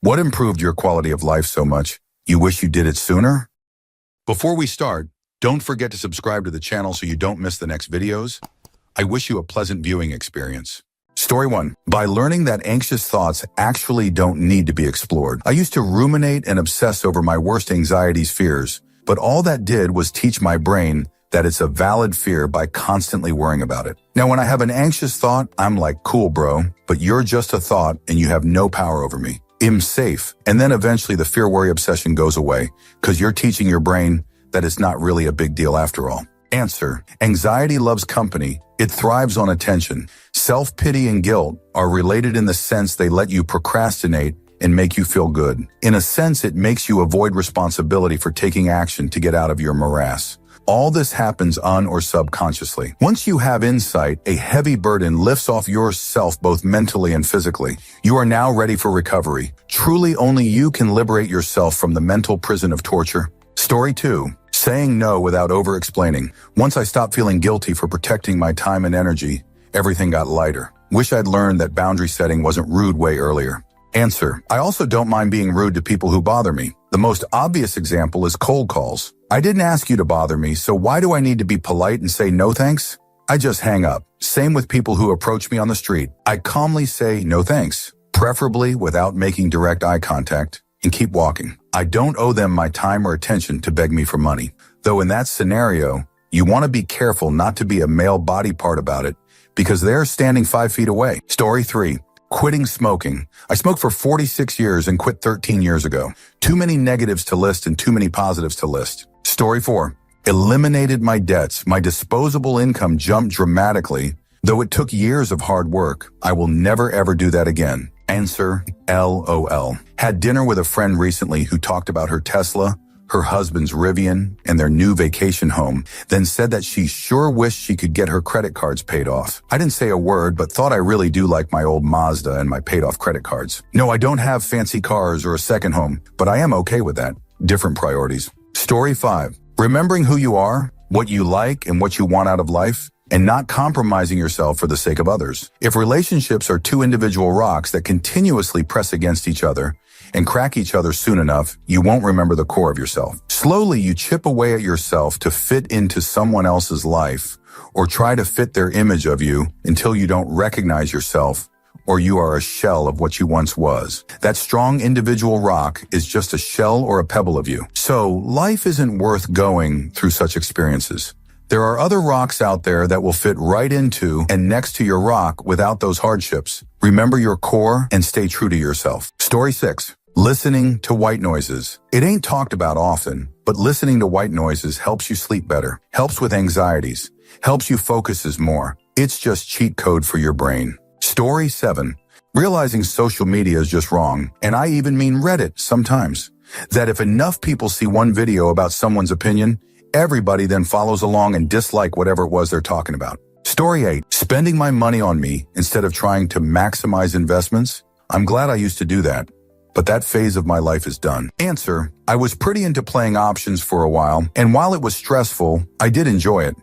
What improved your quality of life so much you wish you did it sooner? Before we start, don't forget to subscribe to the channel so you don't miss the next videos. I wish you a pleasant viewing experience. Story 1. By learning that anxious thoughts actually don't need to be explored. I used to ruminate and obsess over my worst anxieties, fears, but all that did was teach my brain that it's a valid fear by constantly worrying about it. Now, when I have an anxious thought, I'm like, cool, bro, but you're just a thought and you have no power over me. I'm safe. And then eventually the fear, worry, obsession goes away because you're teaching your brain that it's not really a big deal after all. Answer. Anxiety loves company. It thrives on attention. Self-pity and guilt are related in the sense they let you procrastinate and make you feel good. In a sense, it makes you avoid responsibility for taking action to get out of your morass. All this happens un- or subconsciously. Once you have insight, a heavy burden lifts off yourself both mentally and physically. You are now ready for recovery. Truly, only you can liberate yourself from the mental prison of torture. Story 2. Saying no without over-explaining. Once I stopped feeling guilty for protecting my time and energy, everything got lighter. Wish I'd learned that boundary setting wasn't rude way earlier. Answer. I also don't mind being rude to people who bother me. The most obvious example is cold calls. I didn't ask you to bother me, so why do I need to be polite and say no thanks? I just hang up. Same with people who approach me on the street. I calmly say no thanks, preferably without making direct eye contact, and keep walking. I don't owe them my time or attention to beg me for money. Though in that scenario, you want to be careful not to be a male body part about it because they're standing 5 feet away. Story 3. Quitting smoking. I smoked for 46 years and quit 13 years ago. Too many negatives to list and too many positives to list. Story 4. Eliminated my debts. My disposable income jumped dramatically. Though it took years of hard work, I will never ever do that again. Answer, LOL. Had dinner with a friend recently who talked about her Tesla, her husband's Rivian, and their new vacation home, then said that she sure wished she could get her credit cards paid off. I didn't say a word, but thought I really do like my old Mazda and my paid off credit cards. No, I don't have fancy cars or a second home, but I am okay with that. Different priorities. Story 5. Remembering who you are, what you like, and what you want out of life, and not compromising yourself for the sake of others. If relationships are two individual rocks that continuously press against each other and crack each other soon enough, you won't remember the core of yourself. Slowly, you chip away at yourself to fit into someone else's life or try to fit their image of you until you don't recognize yourself or you are a shell of what you once was. That strong individual rock is just a shell or a pebble of you. So life isn't worth going through such experiences. There are other rocks out there that will fit right into and next to your rock without those hardships. Remember your core and stay true to yourself. Story 6. Listening to white noises. It ain't talked about often, but listening to white noises helps you sleep better, helps with anxieties, helps you focus more. It's just cheat code for your brain. Story 7. Realizing social media is just wrong, and I even mean Reddit sometimes, that if enough people see one video about someone's opinion, everybody then follows along and dislike whatever it was they're talking about. Story 8. Spending my money on me instead of trying to maximize investments. I'm glad I used to do that, but that phase of my life is done. Answer. I was pretty into playing options for a while, and while it was stressful, I did enjoy it.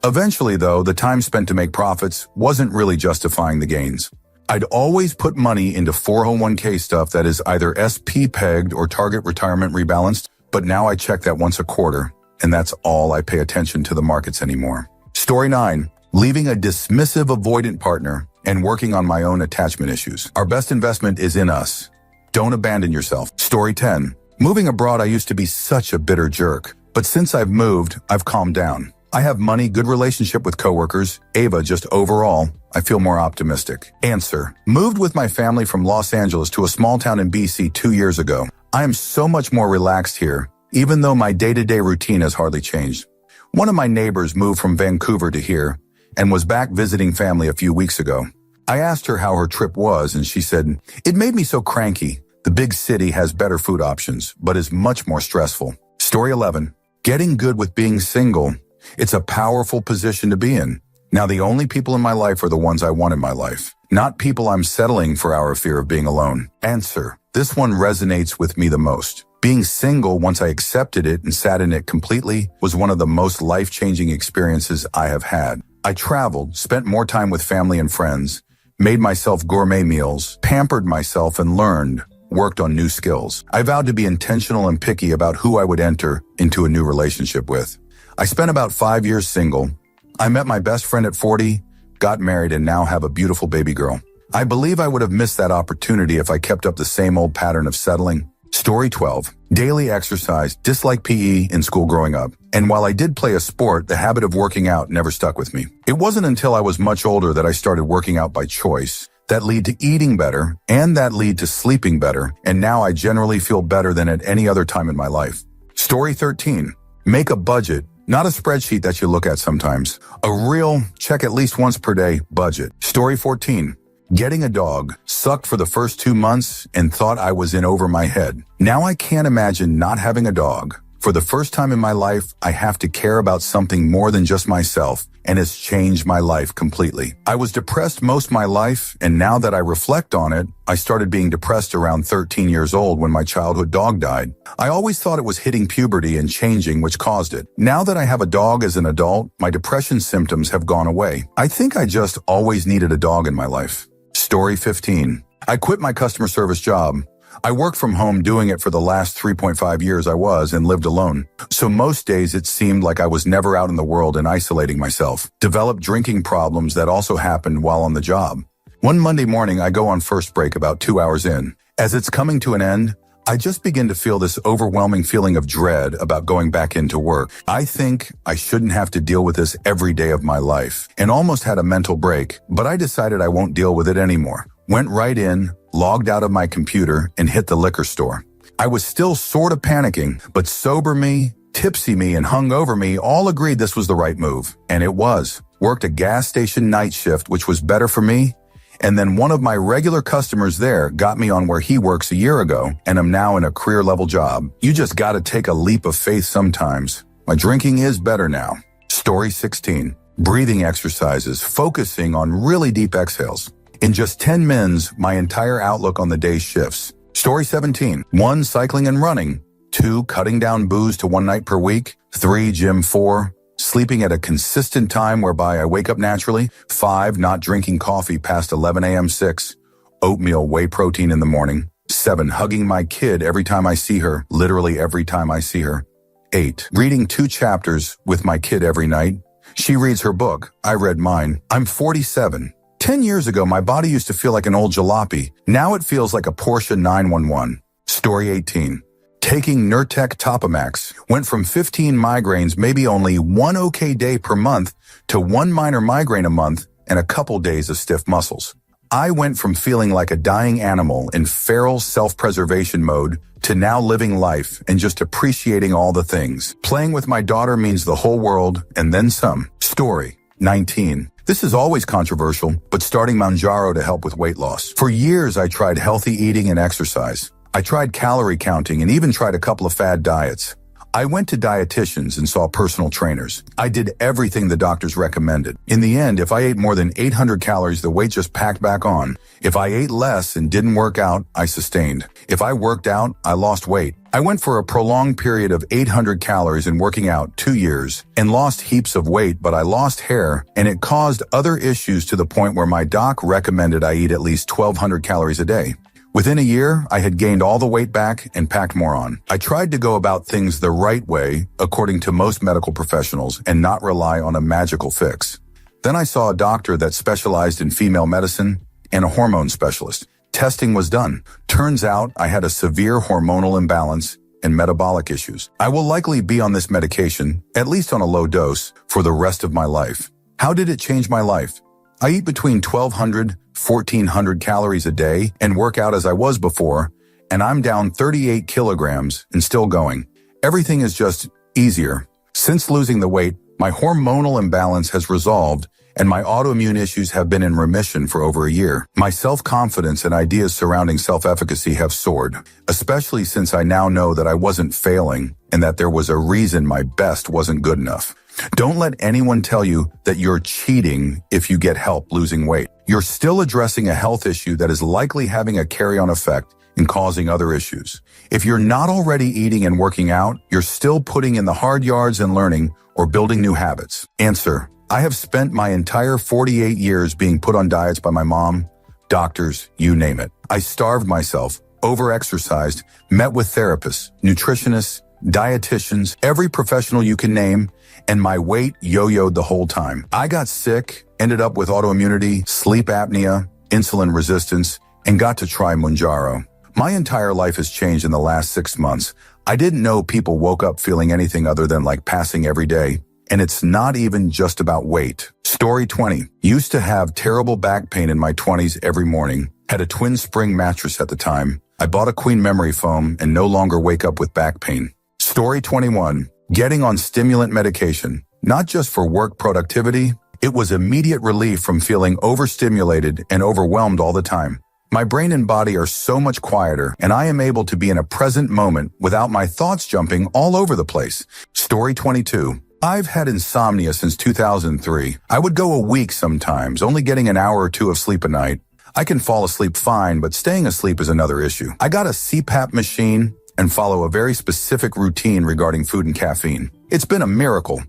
Eventually, though, the time spent to make profits wasn't really justifying the gains. I'd always put money into 401k stuff that is either SP pegged or target retirement rebalanced, but now I check that once a quarter, and that's all I pay attention to the markets anymore. Story 9. Leaving a dismissive, avoidant partner and working on my own attachment issues. Our best investment is in us. Don't abandon yourself. Story 10. Moving abroad, I used to be such a bitter jerk, but since I've moved, I've calmed down. I have money, good relationship with coworkers. Ava, just overall, I feel more optimistic. Answer. Moved with my family from Los Angeles to a small town in BC 2 years ago. I am so much more relaxed here, even though my day-to-day routine has hardly changed. One of my neighbors moved from Vancouver to here and was back visiting family a few weeks ago. I asked her how her trip was, and she said, "It made me so cranky. The big city has better food options, but is much more stressful." Story 11. Getting good with being single. It's a powerful position to be in. Now, the only people in my life are the ones I want in my life, not people I'm settling for our fear of being alone. Answer. This one resonates with me the most. Being single, once I accepted it and sat in it completely, was one of the most life-changing experiences I have had. I traveled, spent more time with family and friends, made myself gourmet meals, pampered myself, and learned, worked on new skills. I vowed to be intentional and picky about who I would enter into a new relationship with. I spent about 5 years single. I met my best friend at 40, got married, and now have a beautiful baby girl. I believe I would have missed that opportunity if I kept up the same old pattern of settling. Story 12. Daily exercise, dislike PE in school growing up. And while I did play a sport, the habit of working out never stuck with me. It wasn't until I was much older that I started working out by choice. That lead to eating better, and that lead to sleeping better, and now I generally feel better than at any other time in my life. Story 13. Make a budget, not a spreadsheet that you look at sometimes. A real, check at least once per day budget. Story 14. Getting a dog. Sucked for the first 2 months and thought I was in over my head. Now I can't imagine not having a dog. For the first time in my life, I have to care about something more than just myself, and it's changed my life completely. I was depressed most of my life, and now that I reflect on it, I started being depressed around 13 years old when my childhood dog died. I always thought it was hitting puberty and changing which caused it. Now that I have a dog as an adult, my depression symptoms have gone away. I think I just always needed a dog in my life. Story 15. I quit my customer service job. I worked from home doing it for the last 3.5 years I was and lived alone. So most days it seemed like I was never out in the world and isolating myself. Developed drinking problems that also happened while on the job. One Monday morning, I go on first break about 2 hours in. As it's coming to an end, I just begin to feel this overwhelming feeling of dread about going back into work. I think I shouldn't have to deal with this every day of my life and almost had a mental break, but I decided I won't deal with it anymore. Went right in, logged out of my computer, and hit the liquor store. I was still sort of panicking, but sober me, tipsy me, and hungover me all agreed this was the right move. And it was. Worked a gas station night shift, which was better for me. And then one of my regular customers there got me on where he works a year ago, and I'm now in a career-level job. You just gotta take a leap of faith sometimes. My drinking is better now. Story 16. Breathing exercises, focusing on really deep exhales. In just 10 minutes, my entire outlook on the day shifts. Story 17. 1. Cycling and running. 2. Cutting down booze to 1 night per week. 3. Gym. 4. Sleeping at a consistent time whereby I wake up naturally. 5. Not drinking coffee past 11 a.m. 6. Oatmeal, whey protein in the morning. 7. Hugging my kid every time I see her, literally every time I see her. 8. Reading 2 chapters with my kid every night. She reads her book. I read mine. I'm 47. 10 years ago, my body used to feel like an old jalopy. Now it feels like a Porsche 911. Story 18. Taking Nurtec Topamax. Went from 15 migraines, maybe only 1 okay day per month, to 1 minor migraine a month and a couple days of stiff muscles. I went from feeling like a dying animal in feral self-preservation mode to now living life and just appreciating all the things. Playing with my daughter means the whole world and then some. Story 19. This is always controversial, but starting Manjaro to help with weight loss. For years, I tried healthy eating and exercise. I tried calorie counting and even tried a couple of fad diets. I went to dietitians and saw personal trainers. I did everything the doctors recommended. In the end, if I ate more than 800 calories, the weight just packed back on. If I ate less and didn't work out, I sustained. If I worked out, I lost weight. I went for a prolonged period of 800 calories and working out 2 years and lost heaps of weight, but I lost hair and it caused other issues to the point where my doc recommended I eat at least 1,200 calories a day. Within a year, I had gained all the weight back and packed more on. I tried to go about things the right way, according to most medical professionals, and not rely on a magical fix. Then I saw a doctor that specialized in female medicine and a hormone specialist. Testing was done. Turns out I had a severe hormonal imbalance and metabolic issues. I will likely be on this medication, at least on a low dose, for the rest of my life. How did it change my life? I eat between 1,200, 1,400 calories a day and work out as I was before, and I'm down 38 kilograms and still going. Everything is just easier. Since losing the weight, my hormonal imbalance has resolved and my autoimmune issues have been in remission for over a year. My self-confidence and ideas surrounding self-efficacy have soared, especially since I now know that I wasn't failing and that there was a reason my best wasn't good enough. Don't let anyone tell you that you're cheating if you get help losing weight. You're still addressing a health issue that is likely having a carry-on effect and causing other issues. If you're not already eating and working out, you're still putting in the hard yards and learning or building new habits. Answer: I have spent my entire 48 years being put on diets by my mom, doctors, you name it. I starved myself, overexercised, met with therapists, nutritionists, dietitians, every professional you can name, and my weight yo-yoed the whole time. I got sick, ended up with autoimmunity, sleep apnea, insulin resistance, and got to try Mounjaro. My entire life has changed in the last 6 months. I didn't know people woke up feeling anything other than like passing every day. And it's not even just about weight. Story 20. Used to have terrible back pain in my 20s every morning. Had a twin spring mattress at the time. I bought a Queen memory foam and no longer wake up with back pain. Story 21. Getting on stimulant medication. Not just for work productivity. It was immediate relief from feeling overstimulated and overwhelmed all the time. My brain and body are so much quieter, and I am able to be in a present moment without my thoughts jumping all over the place. Story 22. I've had insomnia since 2003. I would go a week sometimes, only getting an hour or two of sleep a night. I can fall asleep fine, but staying asleep is another issue. I got a CPAP machine and follow a very specific routine regarding food and caffeine. It's been a miracle.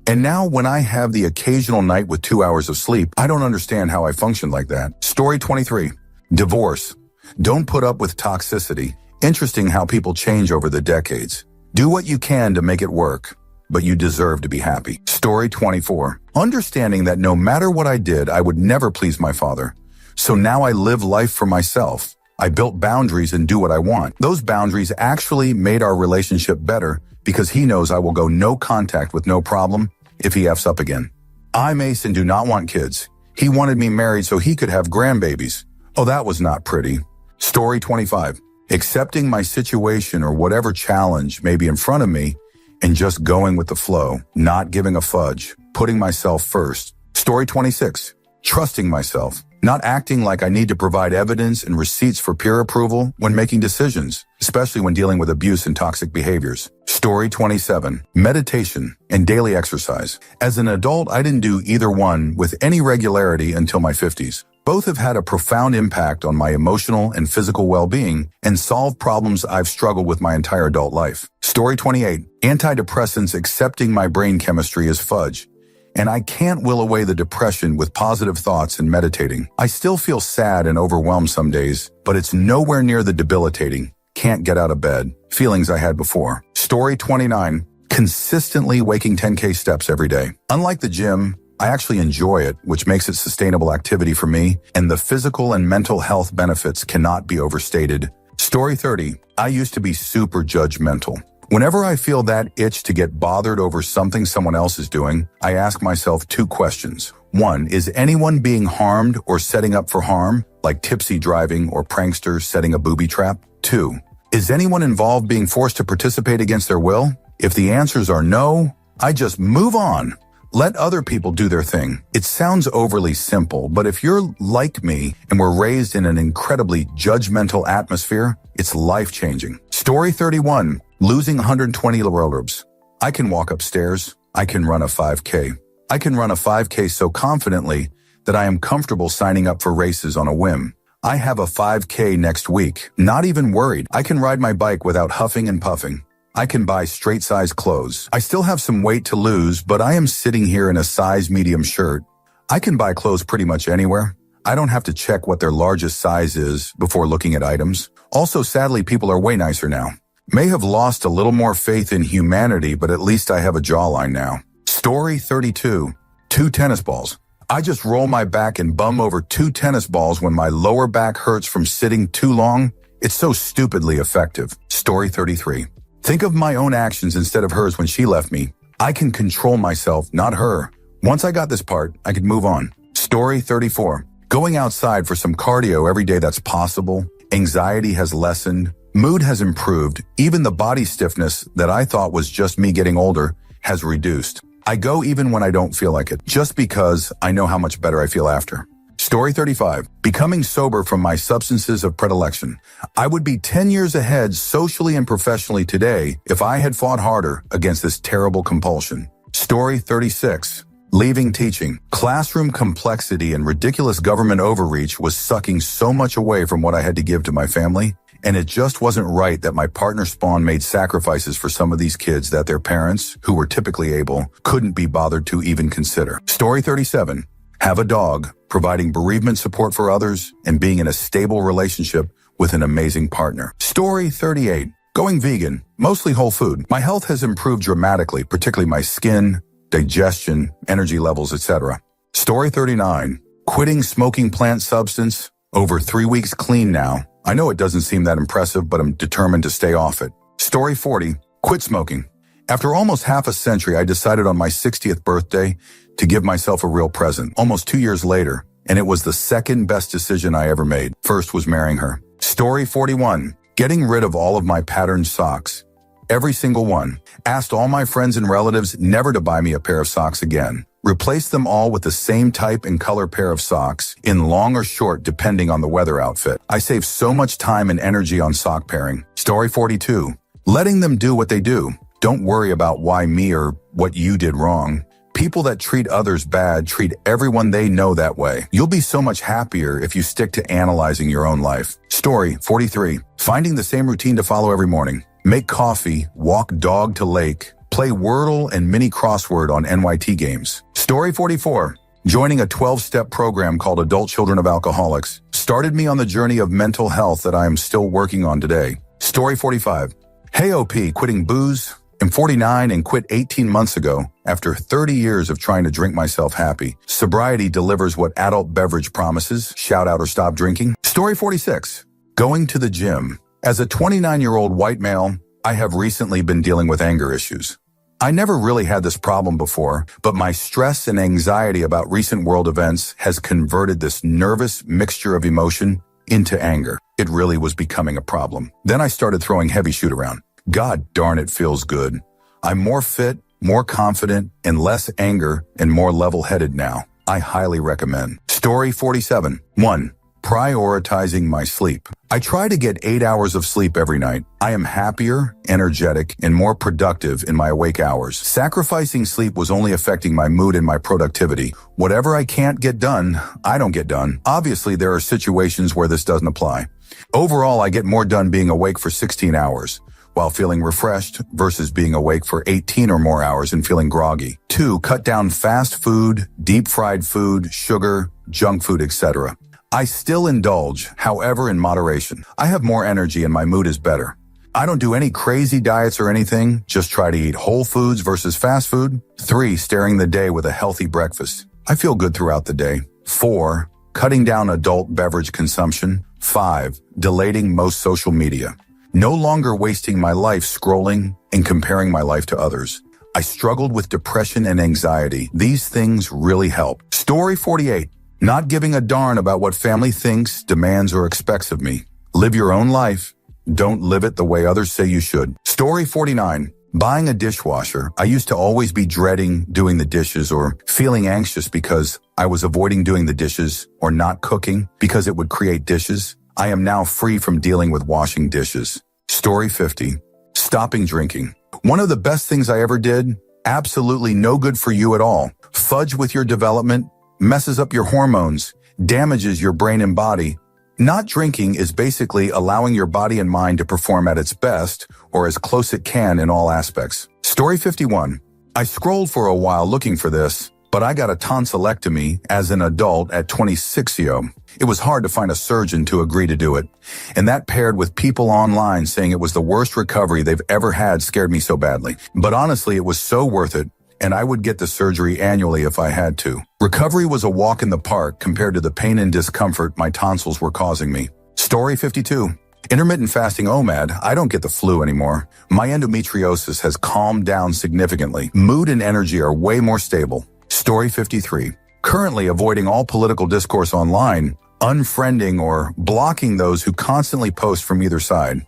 And now when I have the occasional night with 2 hours of sleep, I don't understand how I function like that. Story 23. Divorce. Don't put up with toxicity. Interesting how people change over the decades. Do what you can to make it work, but you deserve to be happy. Story 24. Understanding that no matter what I did, I would never please my father. So now I live life for myself. I built boundaries and do what I want. Those boundaries actually made our relationship better because he knows I will go no contact with no problem if he F's up again. I, Mason, do not want kids. He wanted me married so he could have grandbabies. Oh, that was not pretty. Story 25. Accepting my situation or whatever challenge may be in front of me and just going with the flow, not giving a fudge, putting myself first. Story 26. Trusting myself, not acting like I need to provide evidence and receipts for peer approval when making decisions, especially when dealing with abuse and toxic behaviors. Story 27. Meditation and daily exercise. As an adult, I didn't do either one with any regularity until my 50s. Both have had a profound impact on my emotional and physical well-being and solved problems I've struggled with my entire adult life. Story 28. Antidepressants accepting my brain chemistry is fudge. And I can't will away the depression with positive thoughts and meditating. I still feel sad and overwhelmed some days, but it's nowhere near the debilitating, can't get out of bed feelings I had before. Story 29. Consistently waking 10K steps every day. Unlike the gym, I actually enjoy it, which makes it sustainable activity for me, and the physical and mental health benefits cannot be overstated. Story 30. I used to be super judgmental. Whenever I feel that itch to get bothered over something someone else is doing, I ask myself 2 questions. 1, is anyone being harmed or setting up for harm, like tipsy driving or pranksters setting a booby trap? 2, is anyone involved being forced to participate against their will? If the answers are no, I just move on. Let other people do their thing. It sounds overly simple, but if you're like me and were raised in an incredibly judgmental atmosphere, it's life-changing. Story 31. Losing 120 kilograms. I can walk upstairs. I can run a 5K. I can run a 5K so confidently that I am comfortable signing up for races on a whim. I have a 5K next week. Not even worried. I can ride my bike without huffing and puffing. I can buy straight-size clothes. I still have some weight to lose, but I am sitting here in a size medium shirt. I can buy clothes pretty much anywhere. I don't have to check what their largest size is before looking at items. Also, sadly, people are way nicer now. May have lost a little more faith in humanity, but at least I have a jawline now. Story 32. 2 tennis balls. I just roll my back and bum over 2 tennis balls when my lower back hurts from sitting too long. It's so stupidly effective. Story 33. Think of my own actions instead of hers when she left me. I can control myself, not her. Once I got this part, I could move on. Story 34. Going outside for some cardio every day that's possible. Anxiety has lessened. Mood has improved. Even the body stiffness that I thought was just me getting older has reduced. I go even when I don't feel like it, just because I know how much better I feel after. Story 35. Becoming sober from my substances of predilection. I would be 10 years ahead socially and professionally today if I had fought harder against this terrible compulsion. Story 36. Leaving teaching. Classroom complexity and ridiculous government overreach was sucking so much away from what I had to give to my family, and it just wasn't right that my partner Spawn made sacrifices for some of these kids that their parents, who were typically able, couldn't be bothered to even consider. Story 37. Have a dog. Providing bereavement support for others and being in a stable relationship with an amazing partner. Story 38. Going vegan, mostly whole food. My health has improved dramatically, particularly my skin, digestion, energy levels, etc. Story 39. Quitting smoking plant substance, over 3 weeks clean now. I know it doesn't seem that impressive, but I'm determined to stay off it. Story 40. Quit smoking. After almost half a century, I decided on my 60th birthday to give myself a real present, almost 2 years later, and it was the second best decision I ever made. First was marrying her. Story 41. Getting rid of all of my patterned socks. Every single one. Asked all my friends and relatives never to buy me a pair of socks again. Replaced them all with the same type and color pair of socks, in long or short depending on the weather outfit. I saved so much time and energy on sock pairing. Story 42. Letting them do what they do. Don't worry about why me or what you did wrong. People that treat others bad treat everyone they know that way. You'll be so much happier if you stick to analyzing your own life. Story 43. Finding the same routine to follow every morning. Make coffee, walk dog to lake, play Wordle and mini crossword on NYT games. Story 44. Joining a 12-step program called Adult Children of Alcoholics started me on the journey of mental health that I am still working on today. Story 45. Hey OP, quitting booze. I'm 49 and quit 18 months ago after 30 years of trying to drink myself happy. Sobriety delivers what adult beverage promises. Shout out or stop drinking. Story 46. Going to the gym. As a 29-year-old white male, I have recently been dealing with anger issues. I never really had this problem before, but my stress and anxiety about recent world events has converted this nervous mixture of emotion into anger. It really was becoming a problem. Then I started throwing heavy shoot around. God darn, it feels good. I'm more fit, more confident, and less anger and more level-headed now. I highly recommend. Story 47. 1. Prioritizing my sleep. I try to get 8 hours of sleep every night. I am happier, energetic, and more productive in my awake hours. Sacrificing sleep was only affecting my mood and my productivity. Whatever I can't get done, I don't get done. Obviously, there are situations where this doesn't apply. Overall, I get more done being awake for 16 hours. While feeling refreshed versus being awake for 18 or more hours and feeling groggy. 2. Cut down fast food, deep fried food, sugar, junk food, etc. I still indulge, however, in moderation. I have more energy and my mood is better. I don't do any crazy diets or anything, just try to eat whole foods versus fast food. 3. Starting the day with a healthy breakfast. I feel good throughout the day. 4. Cutting down adult beverage consumption. 5. Deleting most social media. No longer wasting my life scrolling and comparing my life to others. I struggled with depression and anxiety. These things really help. Story 48. Not giving a darn about what family thinks, demands, or expects of me. Live your own life. Don't live it the way others say you should. Story 49. Buying a dishwasher. I used to always be dreading doing the dishes or feeling anxious because I was avoiding doing the dishes or not cooking because it would create dishes. I am now free from dealing with washing dishes. Story 50. Stopping drinking. One of the best things I ever did, absolutely no good for you at all. Fudge with your development, messes up your hormones, damages your brain and body. Not drinking is basically allowing your body and mind to perform at its best or as close it can in all aspects. Story 51. I scrolled for a while looking for this, but I got a tonsillectomy as an adult at 26-yo. It was hard to find a surgeon to agree to do it, and that paired with people online saying it was the worst recovery they've ever had scared me so badly. But honestly, it was so worth it, and I would get the surgery annually if I had to. Recovery was a walk in the park compared to the pain and discomfort my tonsils were causing me. Story 52. Intermittent fasting OMAD, I don't get the flu anymore. My endometriosis has calmed down significantly. Mood and energy are way more stable. Story 53. Currently avoiding all political discourse online, unfriending or blocking those who constantly post from either side.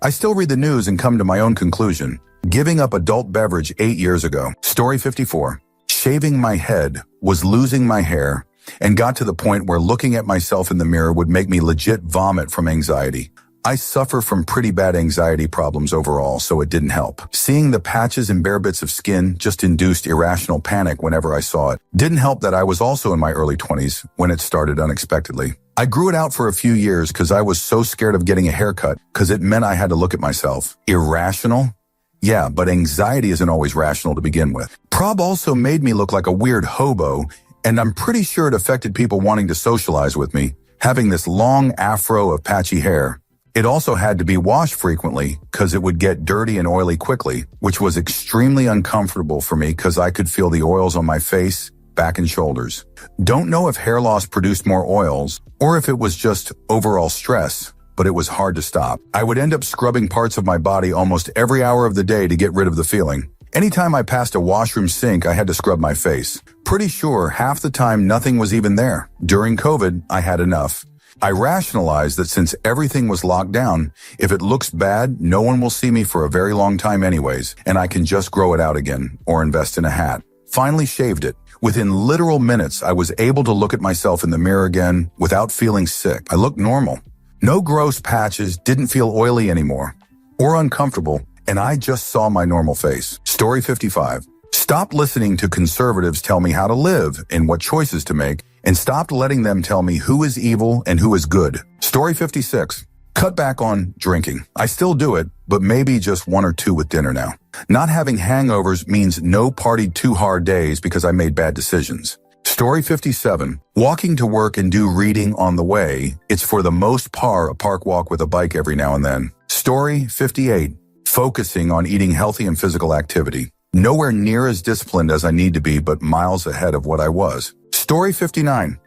I still read the news and come to my own conclusion. Giving up adult beverage 8 years ago. Story 54. Shaving my head, was losing my hair, and got to the point where looking at myself in the mirror would make me legit vomit from anxiety. I suffer from pretty bad anxiety problems overall, so it didn't help. Seeing the patches and bare bits of skin just induced irrational panic whenever I saw it. Didn't help that I was also in my early 20s when it started unexpectedly. I grew it out for a few years because I was so scared of getting a haircut because it meant I had to look at myself. Irrational? Yeah, but anxiety isn't always rational to begin with. Prob also made me look like a weird hobo, and I'm pretty sure it affected people wanting to socialize with me. Having this long afro of patchy hair. It also had to be washed frequently because it would get dirty and oily quickly, which was extremely uncomfortable for me because I could feel the oils on my face, back, and shoulders. Don't know if hair loss produced more oils or if it was just overall stress, but it was hard to stop. I would end up scrubbing parts of my body almost every hour of the day to get rid of the feeling. Anytime I passed a washroom sink, I had to scrub my face. Pretty sure half the time nothing was even there. During COVID, I had enough. I rationalized that since everything was locked down, if it looks bad, no one will see me for a very long time anyways, and I can just grow it out again or invest in a hat. Finally shaved it. Within literal minutes, I was able to look at myself in the mirror again without feeling sick. I looked normal. No gross patches, didn't feel oily anymore or uncomfortable, and I just saw my normal face. Story 55. Stopped listening to conservatives tell me how to live and what choices to make, and stopped letting them tell me who is evil and who is good. Story 56. Cut back on drinking. I still do it, but maybe just 1 or 2 with dinner now. Not having hangovers means no partied too hard days because I made bad decisions. Story 57. Walking to work and do reading on the way. It's for the most part a park walk with a bike every now and then. Story 58. Focusing on eating healthy and physical activity. Nowhere near as disciplined as I need to be, but miles ahead of what I was. Story 59.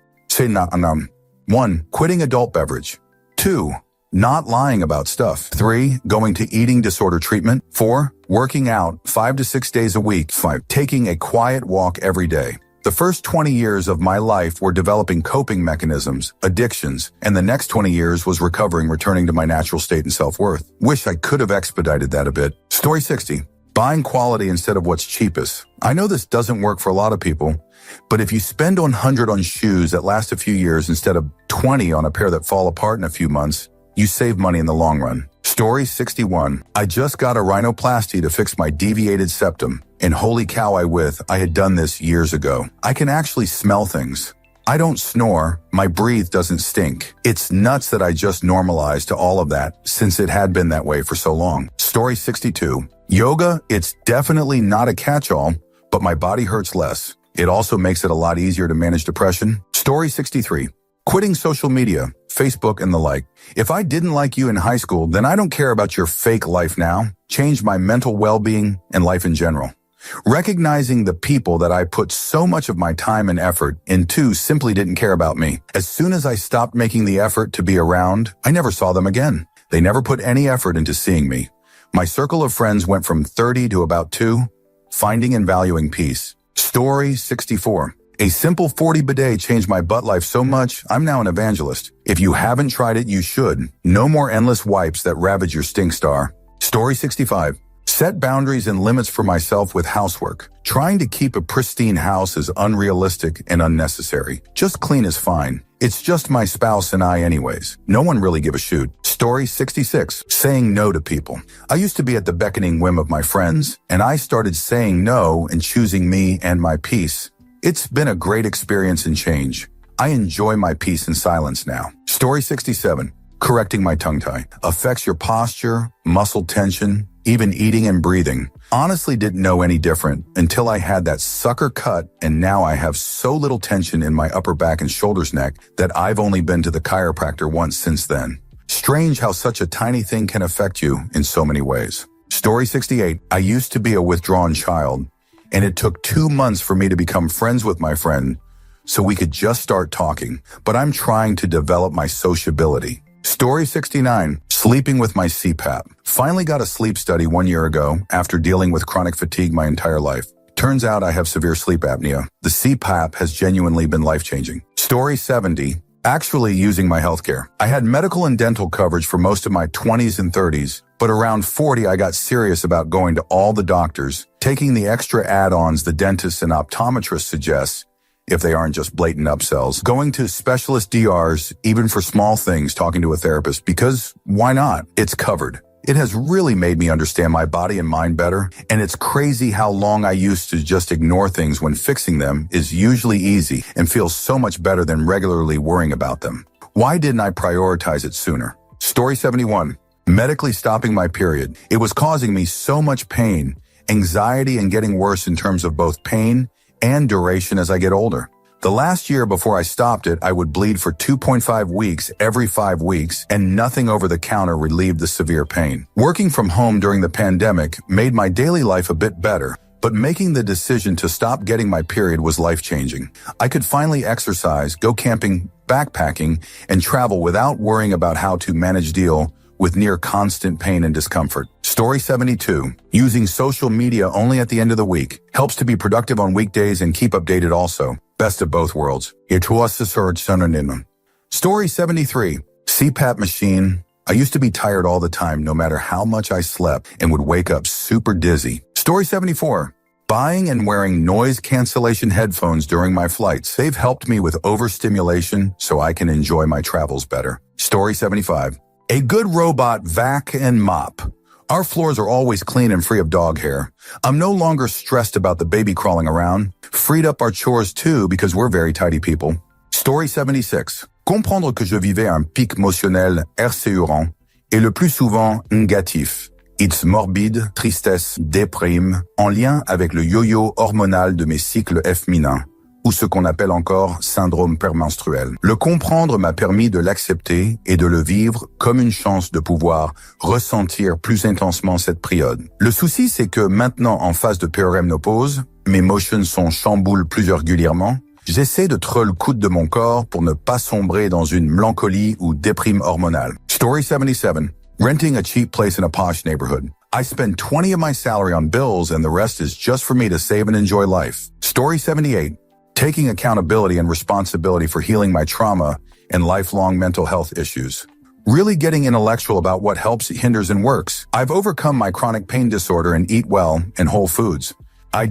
1. Quitting adult beverage. 2. Not lying about stuff. 3. Going to eating disorder treatment. 4. Working out 5 to 6 days a week. 5. Taking a quiet walk every day. The first 20 years of my life were developing coping mechanisms, addictions, and the next 20 years was recovering, returning to my natural state and self-worth. Wish I could have expedited that a bit. Story 60. Buying quality instead of what's cheapest. I know this doesn't work for a lot of people, but if you spend 100 on shoes that last a few years instead of 20 on a pair that fall apart in a few months, you save money in the long run. Story 61. I just got a rhinoplasty to fix my deviated septum, and holy cow, I had done this years ago. I can actually smell things. I don't snore, my breath doesn't stink. It's nuts that I just normalized to all of that since it had been that way for so long. Story 62. Yoga, it's definitely not a catch-all, but my body hurts less. It also makes it a lot easier to manage depression. Story 63. Quitting social media, Facebook and the like. If I didn't like you in high school, then I don't care about your fake life now. Changed my mental well-being and life in general. Recognizing the people that I put so much of my time and effort into simply didn't care about me. As soon as I stopped making the effort to be around, I never saw them again. They never put any effort into seeing me. My circle of friends went from 30 to about 2, finding and valuing peace. Story 64. A simple 40 bidet changed my butt life so much, I'm now an evangelist. If you haven't tried it, you should. No more endless wipes that ravage your stink star. Story 65. Set boundaries and limits for myself with housework. Trying to keep a pristine house is unrealistic and unnecessary. Just clean is fine. It's just my spouse and I anyways. No one really give a shoot. Story 66. Saying no to people. I used to be at the beckoning whim of my friends, and I started saying no and choosing me and my peace. It's been a great experience and change. I enjoy my peace and silence now. Story 67. Correcting my tongue tie. Affects your posture, muscle tension, even eating and breathing. Honestly didn't know any different until I had that sucker cut, and now I have so little tension in my upper back and shoulders neck that I've only been to the chiropractor once since then. Strange how such a tiny thing can affect you in so many ways. Story 68. I used to be a withdrawn child, and it took 2 months for me to become friends with my friend so we could just start talking, but I'm trying to develop my sociability. Story 69. Sleeping with my CPAP. Finally got a sleep study 1 year ago after dealing with chronic fatigue my entire life. Turns out I have severe sleep apnea. The CPAP has genuinely been life-changing. Story 70. Actually using my healthcare. I had medical and dental coverage for most of my 20s and 30s, but around 40 I got serious about going to all the doctors, taking the extra add-ons the dentists and optometrists suggest, if they aren't just blatant upsells, going to specialist DRs, even for small things, talking to a therapist, because why not? It's covered. It has really made me understand my body and mind better, and it's crazy how long I used to just ignore things when fixing them is usually easy and feels so much better than regularly worrying about them. Why didn't I prioritize it sooner? Story 71. Medically stopping my period. It was causing me so much pain, anxiety, and getting worse in terms of both pain and duration as I get older. The last year before I stopped it, I would bleed for 2.5 weeks every 5 weeks, and nothing over the counter relieved the severe pain. Working from home during the pandemic made my daily life a bit better, but making the decision to stop getting my period was life-changing. I could finally exercise, go camping, backpacking, and travel without worrying about how to deal with near constant pain and discomfort. Story 72. Using social media only at the end of the week. Helps to be productive on weekdays and keep updated also. Best of both worlds. Story 73. CPAP machine. I used to be tired all the time, no matter how much I slept, and would wake up super dizzy. Story 74. Buying and wearing noise cancellation headphones during my flights. They've helped me with overstimulation so I can enjoy my travels better. Story 75. A good robot vac and mop. Our floors are always clean and free of dog hair. I'm no longer stressed about the baby crawling around. Freed up our chores too because we're very tidy people. Story 76. Comprendre que je vivais un pic émotionnel erséurant et le plus souvent négatif. It's morbide, tristesse, déprime, en lien avec le yo-yo hormonal de mes cycles féminins, ou ce qu'on appelle encore syndrome prémenstruel. Le comprendre m'a permis de l'accepter et de le vivre comme une chance de pouvoir ressentir plus intensement cette période. Le souci, c'est que maintenant, en phase de périménopause, mes motions sont chamboulent plus régulièrement. J'essaie de troller le coude de mon corps pour ne pas sombrer dans une mélancolie ou déprime hormonale. Story 77. Renting a cheap place in a posh neighborhood. I spend 20 of my salary on bills and the rest is just for me to save and enjoy life. Story 78. Taking accountability and responsibility for healing my trauma and lifelong mental health issues. Really getting intellectual about what helps, hinders, and works. I've overcome my chronic pain disorder and eat well and whole foods. I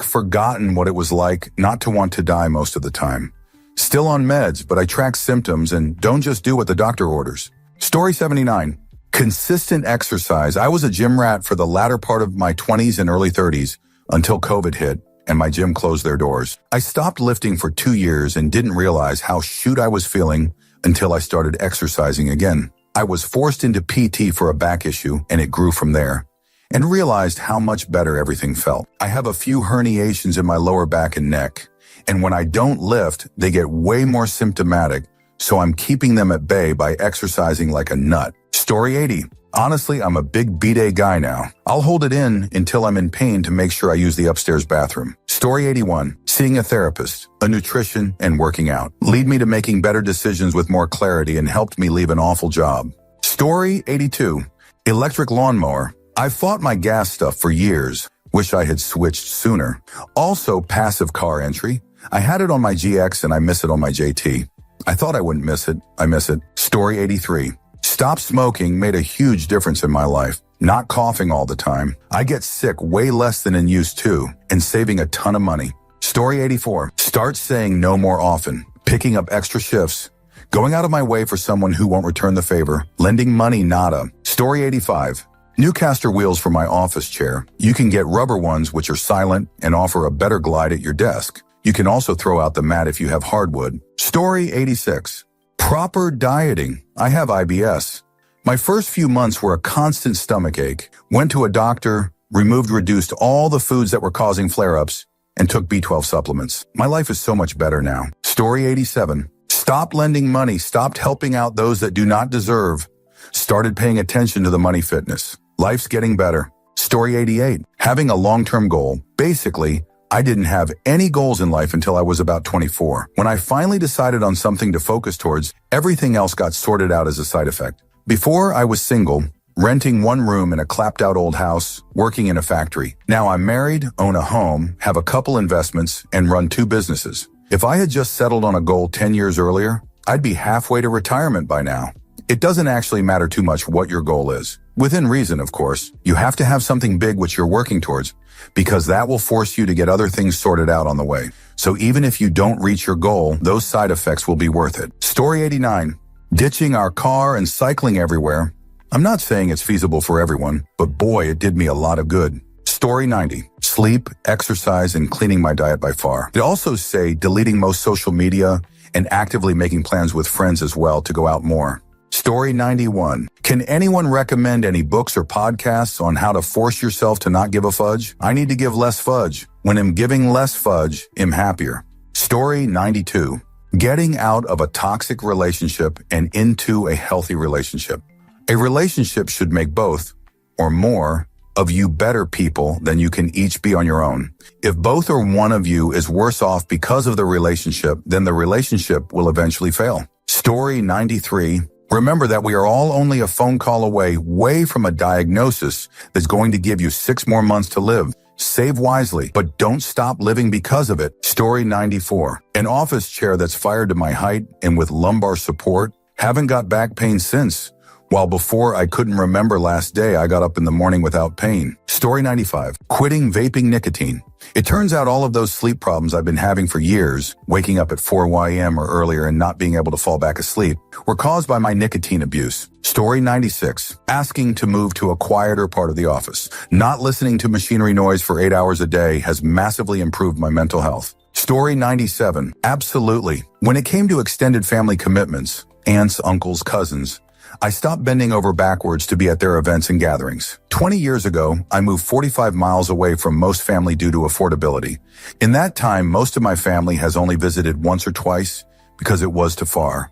forgotten what it was like not to want to die most of the time. Still on meds, but I track symptoms and don't just do what the doctor orders. Story 79. Consistent exercise. I was a gym rat for the latter part of my 20s and early 30s until COVID hit and my gym closed their doors. I stopped lifting for 2 years and didn't realize how shoot I was feeling until I started exercising again. I was forced into PT for a back issue and it grew from there, and realized how much better everything felt. I have a few herniations in my lower back and neck, and when I don't lift, they get way more symptomatic, so I'm keeping them at bay by exercising like a nut. Story 80. Honestly, I'm a big B-day guy now. I'll hold it in until I'm in pain to make sure I use the upstairs bathroom. Story 81. Seeing a therapist, a nutrition, and working out lead me to making better decisions with more clarity and helped me leave an awful job. Story 82. Electric lawnmower. I've fought my gas stuff for years. Wish I had switched sooner. Also, passive car entry. I had it on my GX and I miss it on my JT. I thought I wouldn't miss it. I miss it. Story 83. Stop smoking made a huge difference in my life. Not coughing all the time. I get sick way less than in used to, and saving a ton of money. Story 84. Start saying no more often. Picking up extra shifts. Going out of my way for someone who won't return the favor. Lending money, nada. Story 85. New caster wheels for my office chair. You can get rubber ones which are silent and offer a better glide at your desk. You can also throw out the mat if you have hardwood. Story 86. Proper dieting. I have IBS. My first few months were a constant stomach ache. Went to a doctor, reduced all the foods that were causing flare-ups, and took B12 supplements. My life is so much better now. Story 87. Stopped lending money, stopped helping out those that do not deserve. Started paying attention to the money fitness. Life's getting better. Story 88. Having a long-term goal. Basically, I didn't have any goals in life until I was about 24. When I finally decided on something to focus towards, everything else got sorted out as a side effect. Before, I was single, renting one room in a clapped-out old house, working in a factory. Now I'm married, own a home, have a couple investments, and run 2 businesses. If I had just settled on a goal 10 years earlier, I'd be halfway to retirement by now. It doesn't actually matter too much what your goal is. Within reason, of course. You have to have something big which you're working towards, because that will force you to get other things sorted out on the way. So even if you don't reach your goal, those side effects will be worth it. Story 89. Ditching our car and cycling everywhere. I'm not saying it's feasible for everyone, but boy, it did me a lot of good. Story 90. Sleep, exercise, and cleaning my diet by far. They also say deleting most social media and actively making plans with friends as well to go out more. Story 91. Can anyone recommend any books or podcasts on how to force yourself to not give a fudge? I need to give less fudge. When I'm giving less fudge, I'm happier. Story 92. Getting out of a toxic relationship and into a healthy relationship. A relationship should make both, or more, of you better people than you can each be on your own. If both or one of you is worse off because of the relationship, then the relationship will eventually fail. Story 93. Remember that we are all only a phone call away from a diagnosis that's going to give you 6 more months to live. Save wisely, but don't stop living because of it. Story 94. An office chair that's fired to my height and with lumbar support. Haven't got back pain since. While before I couldn't remember last day I got up in the morning without pain. Story 95. Quitting vaping nicotine. It turns out all of those sleep problems I've been having for years, waking up at 4 a.m. or earlier and not being able to fall back asleep, were caused by my nicotine abuse. Story 96. Asking to move to a quieter part of the office. Not listening to machinery noise for 8 hours a day has massively improved my mental health. Story 97. Absolutely. When it came to extended family commitments, aunts, uncles, cousins, I stopped bending over backwards to be at their events and gatherings. 20 years ago, I moved 45 miles away from most family due to affordability. In that time, most of my family has only visited once or twice because it was too far.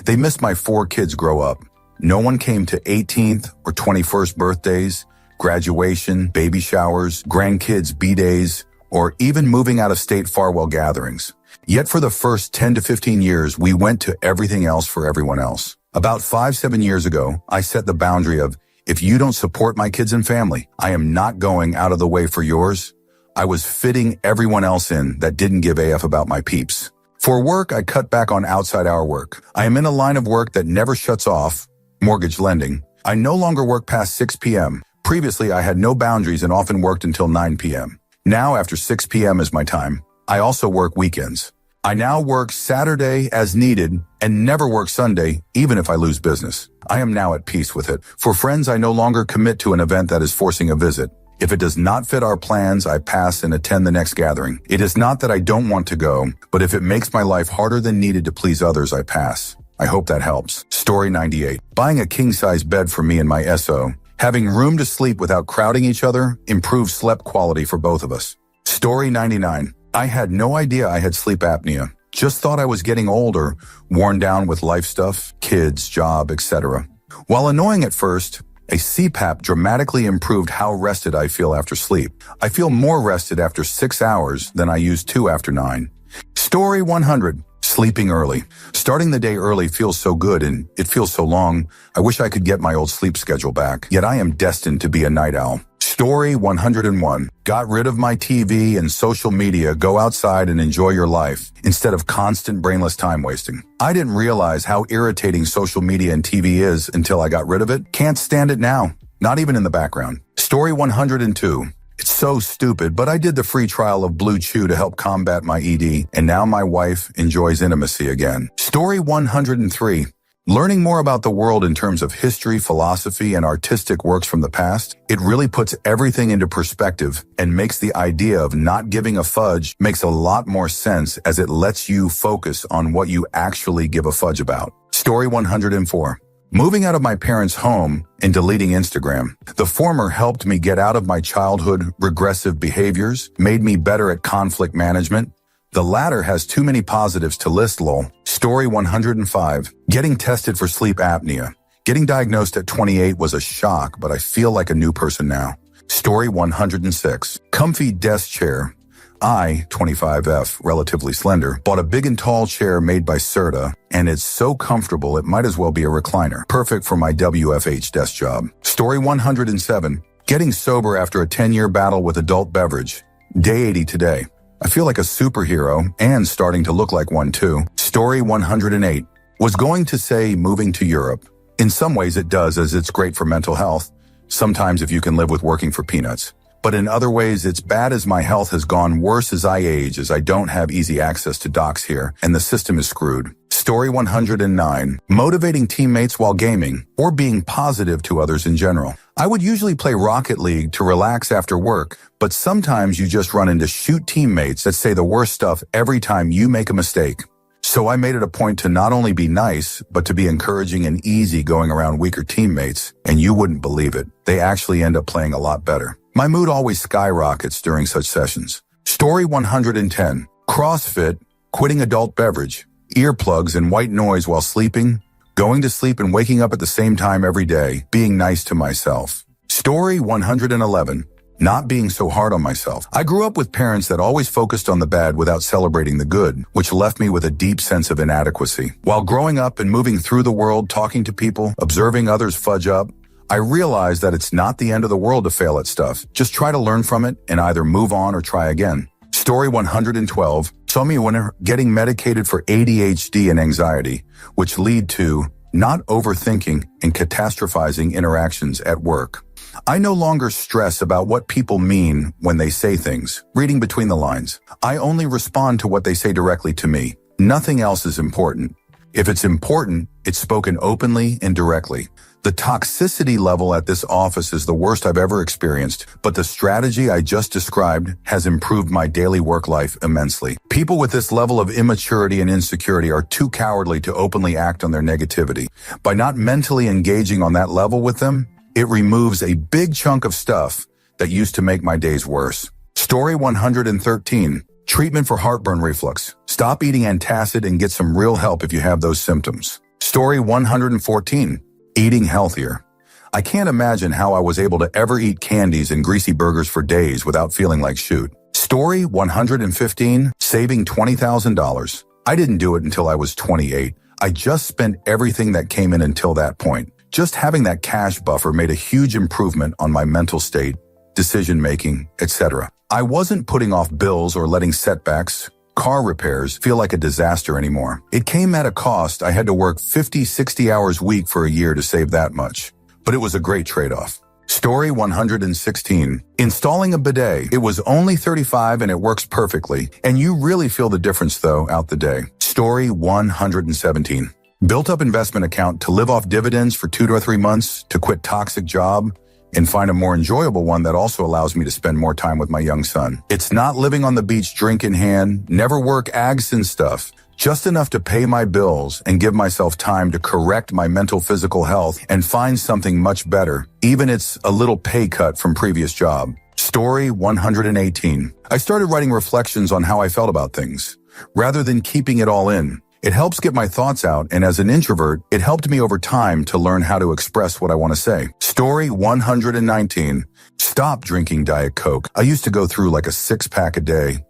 They missed my 4 kids grow up. No one came to 18th or 21st birthdays, graduation, baby showers, grandkids' B-days, or even moving out of state farewell gatherings. Yet for the first 10 to 15 years, we went to everything else for everyone else. About 5-7 years ago, I set the boundary of, if you don't support my kids and family, I am not going out of the way for yours. I was fitting everyone else in that didn't give AF about my peeps. For work, I cut back on outside hour work. I am in a line of work that never shuts off, mortgage lending. I no longer work past 6 p.m. Previously, I had no boundaries and often worked until 9 p.m. Now, after 6 p.m. is my time. I also work weekends. I now work Saturday as needed and never work Sunday, even if I lose business. I am now at peace with it. For friends, I no longer commit to an event that is forcing a visit. If it does not fit our plans, I pass and attend the next gathering. It is not that I don't want to go, but if it makes my life harder than needed to please others, I pass. I hope that helps. Story 98. Buying a king-size bed for me and my SO. Having room to sleep without crowding each other improves sleep quality for both of us. Story 99. I had no idea I had sleep apnea. Just thought I was getting older, worn down with life stuff, kids, job, etc. While annoying at first, a CPAP dramatically improved how rested I feel after sleep. I feel more rested after 6 hours than I used to after 9. Story 100. Sleeping early. Starting the day early feels so good and it feels so long. I wish I could get my old sleep schedule back, yet I am destined to be a night owl. Story 101. Got rid of my TV and social media. Go outside and enjoy your life instead of constant brainless time wasting. I didn't realize how irritating social media and TV is until I got rid of it. Can't stand it now. Not even in the background. Story 102. It's so stupid, but I did the free trial of Blue Chew to help combat my ED, and now my wife enjoys intimacy again. Story 103. Learning more about the world in terms of history, philosophy, and artistic works from the past, it really puts everything into perspective and makes the idea of not giving a fudge makes a lot more sense as it lets you focus on what you actually give a fudge about. Story 104. Moving out of my parents' home and deleting Instagram. The former helped me get out of my childhood regressive behaviors, made me better at conflict management. The latter has too many positives to list, lol. Story 105. Getting tested for sleep apnea. Getting diagnosed at 28 was a shock, but I feel like a new person now. Story 106. Comfy desk chair. I, 25F, relatively slender, bought a big and tall chair made by Serta, and it's so comfortable it might as well be a recliner. Perfect for my WFH desk job. Story 107. Getting sober after a 10-year battle with adult beverage. Day 80 today. I feel like a superhero and starting to look like one too. Story 108. Was going to say moving to Europe. In some ways it does, as it's great for mental health. Sometimes if you can live with working for peanuts. But in other ways, it's bad as my health has gone worse as I age, as I don't have easy access to docs here, and the system is screwed. Story 109. Motivating teammates while gaming, or being positive to others in general. I would usually play Rocket League to relax after work, but sometimes you just run into shoot teammates that say the worst stuff every time you make a mistake. So I made it a point to not only be nice, but to be encouraging and easy going around weaker teammates, and you wouldn't believe it. They actually end up playing a lot better. My mood always skyrockets during such sessions. Story 110. CrossFit quitting adult beverage, earplugs and white noise while sleeping, going to sleep and waking up at the same time every day, being nice to myself. Story 111. Not being so hard on myself. I grew up with parents that always focused on the bad without celebrating the good, which left me with a deep sense of inadequacy. While growing up and moving through the world, talking to people, observing others fudge up, I realized that it's not the end of the world to fail at stuff. Just try to learn from it and either move on or try again. Story 112. Saw me when getting medicated for ADHD and anxiety, which lead to not overthinking and catastrophizing interactions at work. I no longer stress about what people mean when they say things, reading between the lines. I only respond to what they say directly to me. Nothing else is important. If it's important, it's spoken openly and directly. The toxicity level at this office is the worst I've ever experienced, but the strategy I just described has improved my daily work life immensely. People with this level of immaturity and insecurity are too cowardly to openly act on their negativity. By not mentally engaging on that level with them, it removes a big chunk of stuff that used to make my days worse. Story 113. Treatment for heartburn reflux. Stop eating antacid and get some real help if you have those symptoms. Story 114. Eating healthier. I can't imagine how I was able to ever eat candies and greasy burgers for days without feeling like shoot. Story 115. Saving $20,000. I didn't do it until I was 28. I just spent everything that came in until that point. Just having that cash buffer made a huge improvement on my mental state, decision-making, etc. I wasn't putting off bills or letting setbacks, car repairs feel like a disaster anymore. It came at a cost. I had to work 50, 60 hours a week for a year to save that much. But it was a great trade-off. Story 116. Installing a bidet. It was only $35 and it works perfectly. And you really feel the difference though out the day. Story 117. Built up investment account to live off dividends for 2 to 3 months, to quit toxic job, and find a more enjoyable one that also allows me to spend more time with my young son. It's not living on the beach drink in hand, never work ags and stuff, just enough to pay my bills and give myself time to correct my mental physical health and find something much better, even it's a little pay cut from previous job. Story 118. I started writing reflections on how I felt about things, rather than keeping it all in. It helps get my thoughts out, and as an introvert, it helped me over time to learn how to express what I want to say. Story 119. Stop drinking Diet Coke. I used to go through like a 6-pack a day.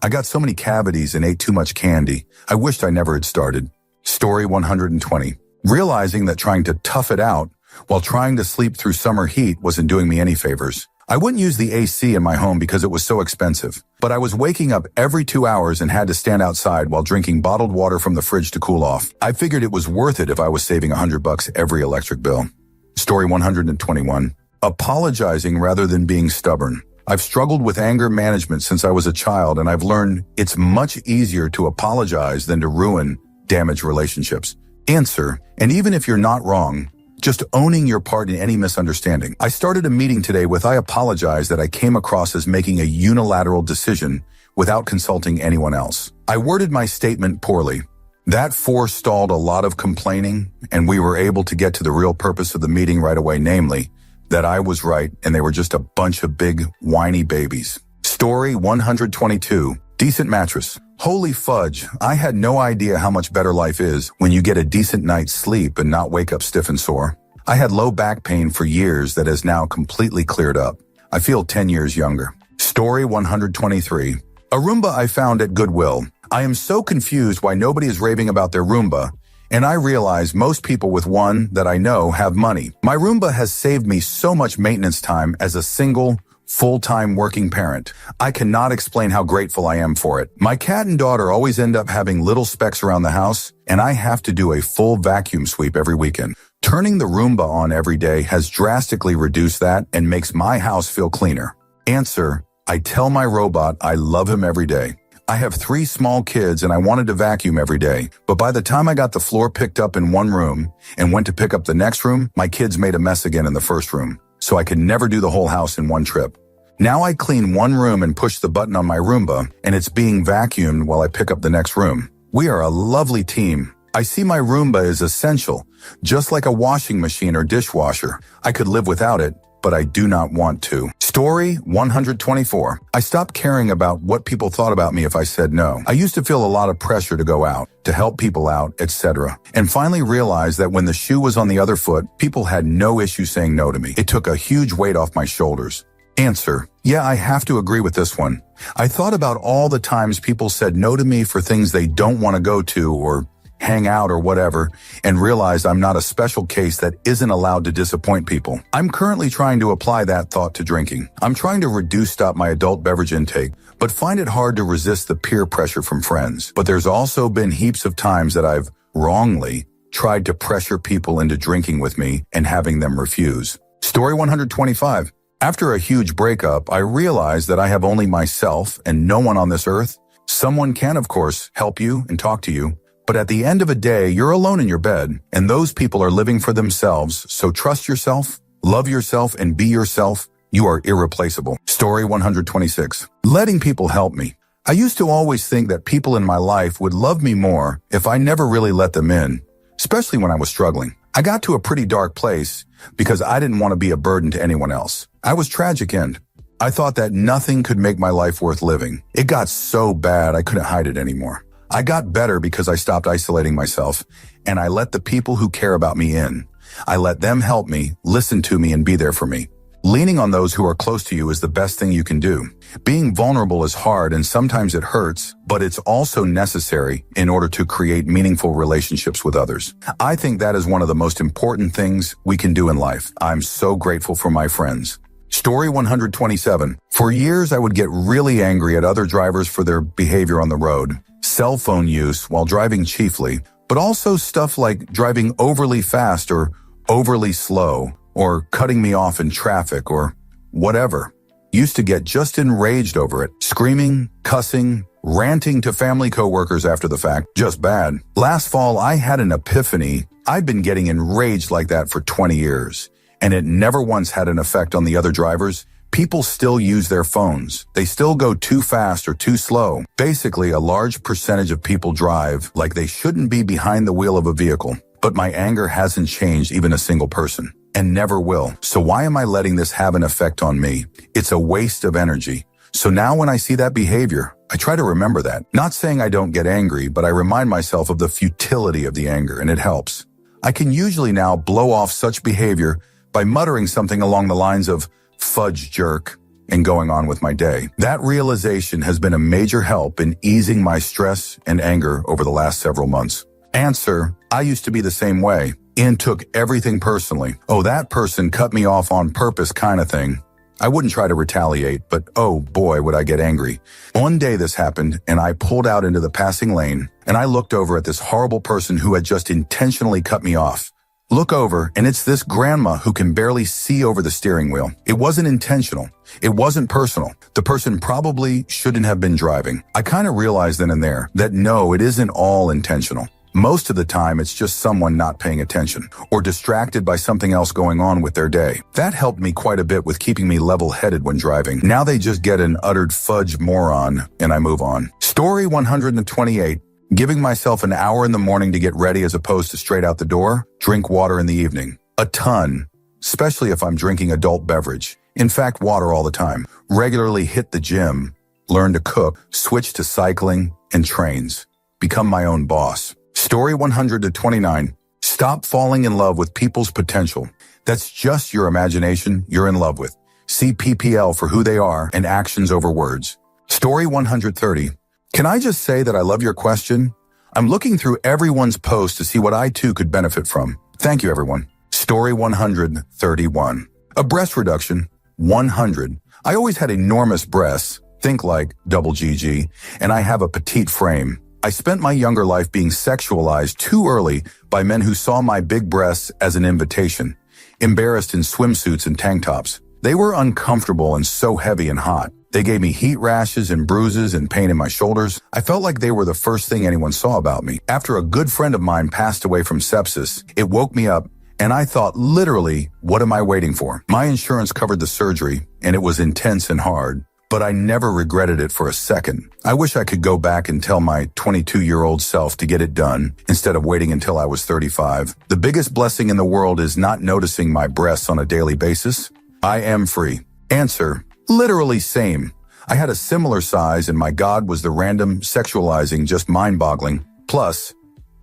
I got so many cavities and ate too much candy. I wished I never had started. Story 120. Realizing that trying to tough it out while trying to sleep through summer heat wasn't doing me any favors. I wouldn't use the AC in my home because it was so expensive, but I was waking up every 2 hours and had to stand outside while drinking bottled water from the fridge to cool off. I figured it was worth it if I was saving $100 every electric bill. Story 121. Apologizing rather than being stubborn. I've struggled with anger management since I was a child, and I've learned it's much easier to apologize than to ruin damaged relationships. Answer, and even if you're not wrong, just owning your part in any misunderstanding. I started a meeting today with I apologize that I came across as making a unilateral decision without consulting anyone else. I worded my statement poorly. That forestalled a lot of complaining, and we were able to get to the real purpose of the meeting right away, namely, that I was right and they were just a bunch of big, whiny babies. Story 122. Decent mattress. Holy fudge, I had no idea how much better life is when you get a decent night's sleep and not wake up stiff and sore. I had low back pain for years that has now completely cleared up. I feel 10 years younger. Story 123. A Roomba I found at Goodwill. I am so confused why nobody is raving about their Roomba, and I realize most people with one that I know have money. My Roomba has saved me so much maintenance time as a single, full-time working parent. I cannot explain how grateful I am for it. My cat and daughter always end up having little specks around the house, and I have to do a full vacuum sweep every weekend. Turning the Roomba on every day has drastically reduced that and makes my house feel cleaner. Answer, I tell my robot I love him every day. I have 3 small kids and I wanted to vacuum every day, but by the time I got the floor picked up in one room and went to pick up the next room, my kids made a mess again in the first room. So I could never do the whole house in one trip. Now I clean one room and push the button on my Roomba, and it's being vacuumed while I pick up the next room. We are a lovely team. I see my Roomba as essential, just like a washing machine or dishwasher. I could live without it, but I do not want to. Story 124. I stopped caring about what people thought about me if I said no. I used to feel a lot of pressure to go out, to help people out, etc. And finally realized that when the shoe was on the other foot, people had no issue saying no to me. It took a huge weight off my shoulders. Answer. Yeah, I have to agree with this one. I thought about all the times people said no to me for things they don't want to go to or hang out or whatever, and realized I'm not a special case that isn't allowed to disappoint people. I'm currently trying to apply that thought to drinking. I'm trying to reduce my adult beverage intake, but find it hard to resist the peer pressure from friends. But there's also been heaps of times that I've wrongly tried to pressure people into drinking with me and having them refuse. Story 125. After a huge breakup, I realized that I have only myself and no one on this earth. Someone can, of course, help you and talk to you, but at the end of a day, you're alone in your bed, and those people are living for themselves, so trust yourself, love yourself, and be yourself. You are irreplaceable. Story 126. Letting people help me. I used to always think that people in my life would love me more if I never really let them in, especially when I was struggling. I got to a pretty dark place because I didn't want to be a burden to anyone else. I was tragic-end. I thought that nothing could make my life worth living. It got so bad I couldn't hide it anymore. I got better because I stopped isolating myself, and I let the people who care about me in. I let them help me, listen to me, and be there for me. Leaning on those who are close to you is the best thing you can do. Being vulnerable is hard and sometimes it hurts, but it's also necessary in order to create meaningful relationships with others. I think that is one of the most important things we can do in life. I'm so grateful for my friends. Story 127. For years, I would get really angry at other drivers for their behavior on the road. Cell phone use while driving chiefly, but also stuff like driving overly fast or overly slow or cutting me off in traffic or whatever. Used to get just enraged over it, screaming, cussing, ranting to family coworkers after the fact. Just bad. Last fall, I had an epiphany. I'd been getting enraged like that for 20 years, and it never once had an effect on the other drivers. People still use their phones. They still go too fast or too slow. Basically, a large percentage of people drive like they shouldn't be behind the wheel of a vehicle. But my anger hasn't changed even a single person, and never will. So why am I letting this have an effect on me? It's a waste of energy. So now when I see that behavior, I try to remember that. Not saying I don't get angry, but I remind myself of the futility of the anger, and it helps. I can usually now blow off such behavior by muttering something along the lines of, "Fudge jerk," and going on with my day. That realization has been a major help in easing my stress and anger over the last several months. Answer. I used to be the same way and took everything personally. Oh, that person cut me off on purpose kind of thing. I wouldn't try to retaliate, but oh boy, would I get angry. One day this happened and I pulled out into the passing lane and I looked over at this horrible person who had just intentionally cut me off. Look over, and it's this grandma who can barely see over the steering wheel. It wasn't intentional. It wasn't personal. The person probably shouldn't have been driving. I kind of realized then and there that no, it isn't all intentional. Most of the time, it's just someone not paying attention or distracted by something else going on with their day. That helped me quite a bit with keeping me level-headed when driving. Now they just get an uttered fudge moron, and I move on. Story 128. Giving myself an hour in the morning to get ready as opposed to straight out the door. Drink water in the evening. A ton, especially if I'm drinking adult beverage. In fact, water all the time. Regularly hit the gym. Learn to cook. Switch to cycling and trains. Become my own boss. Story 129. Stop falling in love with people's potential. That's just your imagination you're in love with. See PPL for who they are and actions over words. Story 130. Can I just say that I love your question? I'm looking through everyone's post to see what I too could benefit from. Thank you, everyone. Story 131. A breast reduction. 100. I always had enormous breasts, think like double GG, and I have a petite frame. I spent my younger life being sexualized too early by men who saw my big breasts as an invitation, embarrassed in swimsuits and tank tops. They were uncomfortable and so heavy and hot. They gave me heat rashes and bruises and pain in my shoulders. I felt like they were the first thing anyone saw about me. After a good friend of mine passed away from sepsis, it woke me up, and I thought, literally, what am I waiting for? My insurance covered the surgery, and it was intense and hard, but I never regretted it for a second. I wish I could go back and tell my 22-year-old self to get it done instead of waiting until I was 35. The biggest blessing in the world is not noticing my breasts on a daily basis. I am free. Answer, literally same. I had a similar size and my God was the random sexualizing just mind-boggling. Plus,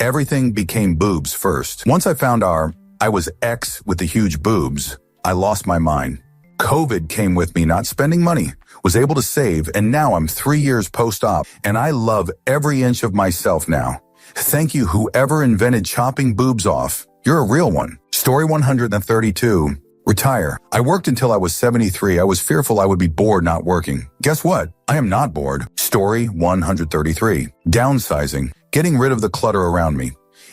everything became boobs first. Once I found I was X with the huge boobs, I lost my mind. COVID came with me not spending money, was able to save, and now I'm 3 years post-op, and I love every inch of myself now. Thank you whoever invented chopping boobs off. You're a real one. Story 132. Retire. I worked until I was 73. I was fearful I would be bored not working. Guess what? I am not bored. Story 133. Downsizing. Getting rid of the clutter around me.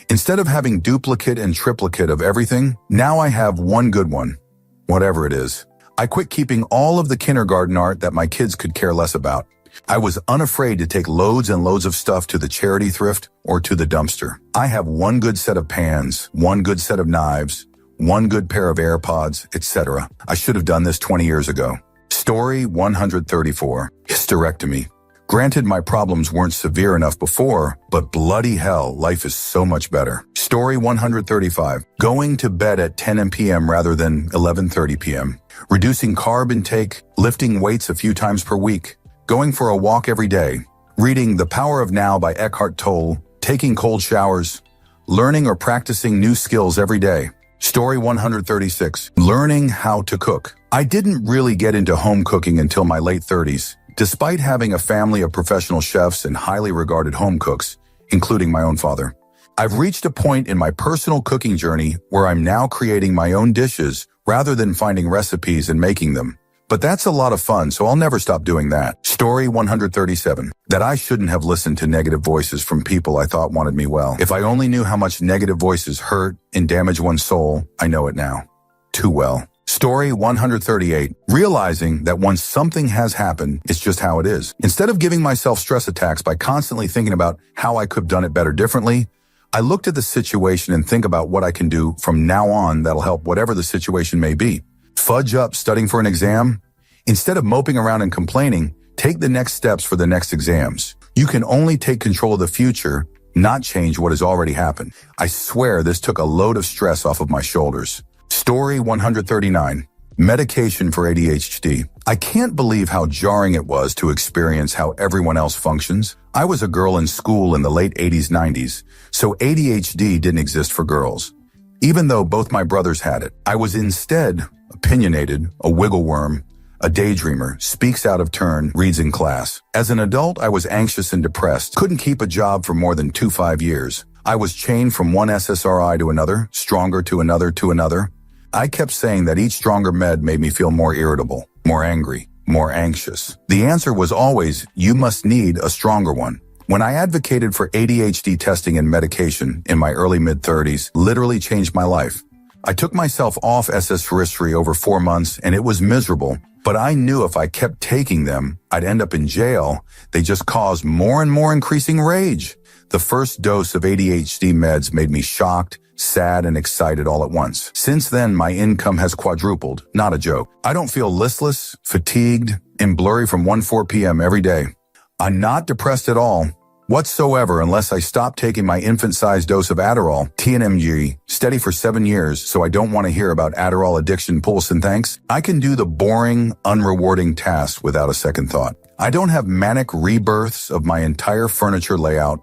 Instead of having duplicate and triplicate of everything, now I have one good one. Whatever it is. I quit keeping all of the kindergarten art that my kids could care less about. I was unafraid to take loads and loads of stuff to the charity thrift or to the dumpster. I have one good set of pans, one good set of knives, one good pair of AirPods, etc. I should have done this 20 years ago. Story 134. Hysterectomy. Granted, my problems weren't severe enough before, but bloody hell, life is so much better. Story 135. Going to bed at 10 p.m. rather than 11:30 p.m. Reducing carb intake, lifting weights a few times per week, going for a walk every day, reading The Power of Now by Eckhart Tolle, taking cold showers, learning or practicing new skills every day. Story 136. Learning how to cook. I didn't really get into home cooking until my late 30s. Despite having a family of professional chefs and highly regarded home cooks, including my own father, I've reached a point in my personal cooking journey where I'm now creating my own dishes rather than finding recipes and making them. But that's a lot of fun, so I'll never stop doing that. Story 137. That I shouldn't have listened to negative voices from people I thought wanted me well. If I only knew how much negative voices hurt and damage one's soul, I know it now. Too well. Story 138. Realizing that once something has happened, it's just how it is. Instead of giving myself stress attacks by constantly thinking about how I could have done it better differently, I looked at the situation and think about what I can do from now on that'll help whatever the situation may be. Fudge up studying for an exam? Instead of moping around and complaining, take the next steps for the next exams. You can only take control of the future, not change what has already happened. I swear this took a load of stress off of my shoulders. Story 139. Medication for ADHD. I can't believe how jarring it was to experience how everyone else functions. I was a girl in school in the late 80s, 90s, so ADHD didn't exist for girls. Even though both my brothers had it, I was instead opinionated, a wiggle worm, a daydreamer, speaks out of turn, reads in class. As an adult, I was anxious and depressed, couldn't keep a job for more than 5 years. I was chained from one SSRI to another, stronger to another to another. I kept saying that each stronger med made me feel more irritable, more angry, more anxious. The answer was always, you must need a stronger one. When I advocated for ADHD testing and medication in my early mid-30s, literally changed my life. I took myself off SS Forestry over 4 months and it was miserable, but I knew if I kept taking them, I'd end up in jail. They just caused more and more increasing rage. The first dose of ADHD meds made me shocked, sad, and excited all at once. Since then, my income has quadrupled. Not a joke. I don't feel listless, fatigued, and blurry from 1-4 p.m. every day. I'm not depressed at all, whatsoever, unless I stop taking my infant-sized dose of Adderall, TNMG, steady for 7 years, so I don't want to hear about Adderall addiction, pulse, and thanks. I can do the boring, unrewarding tasks without a second thought. I don't have manic rebirths of my entire furniture layout,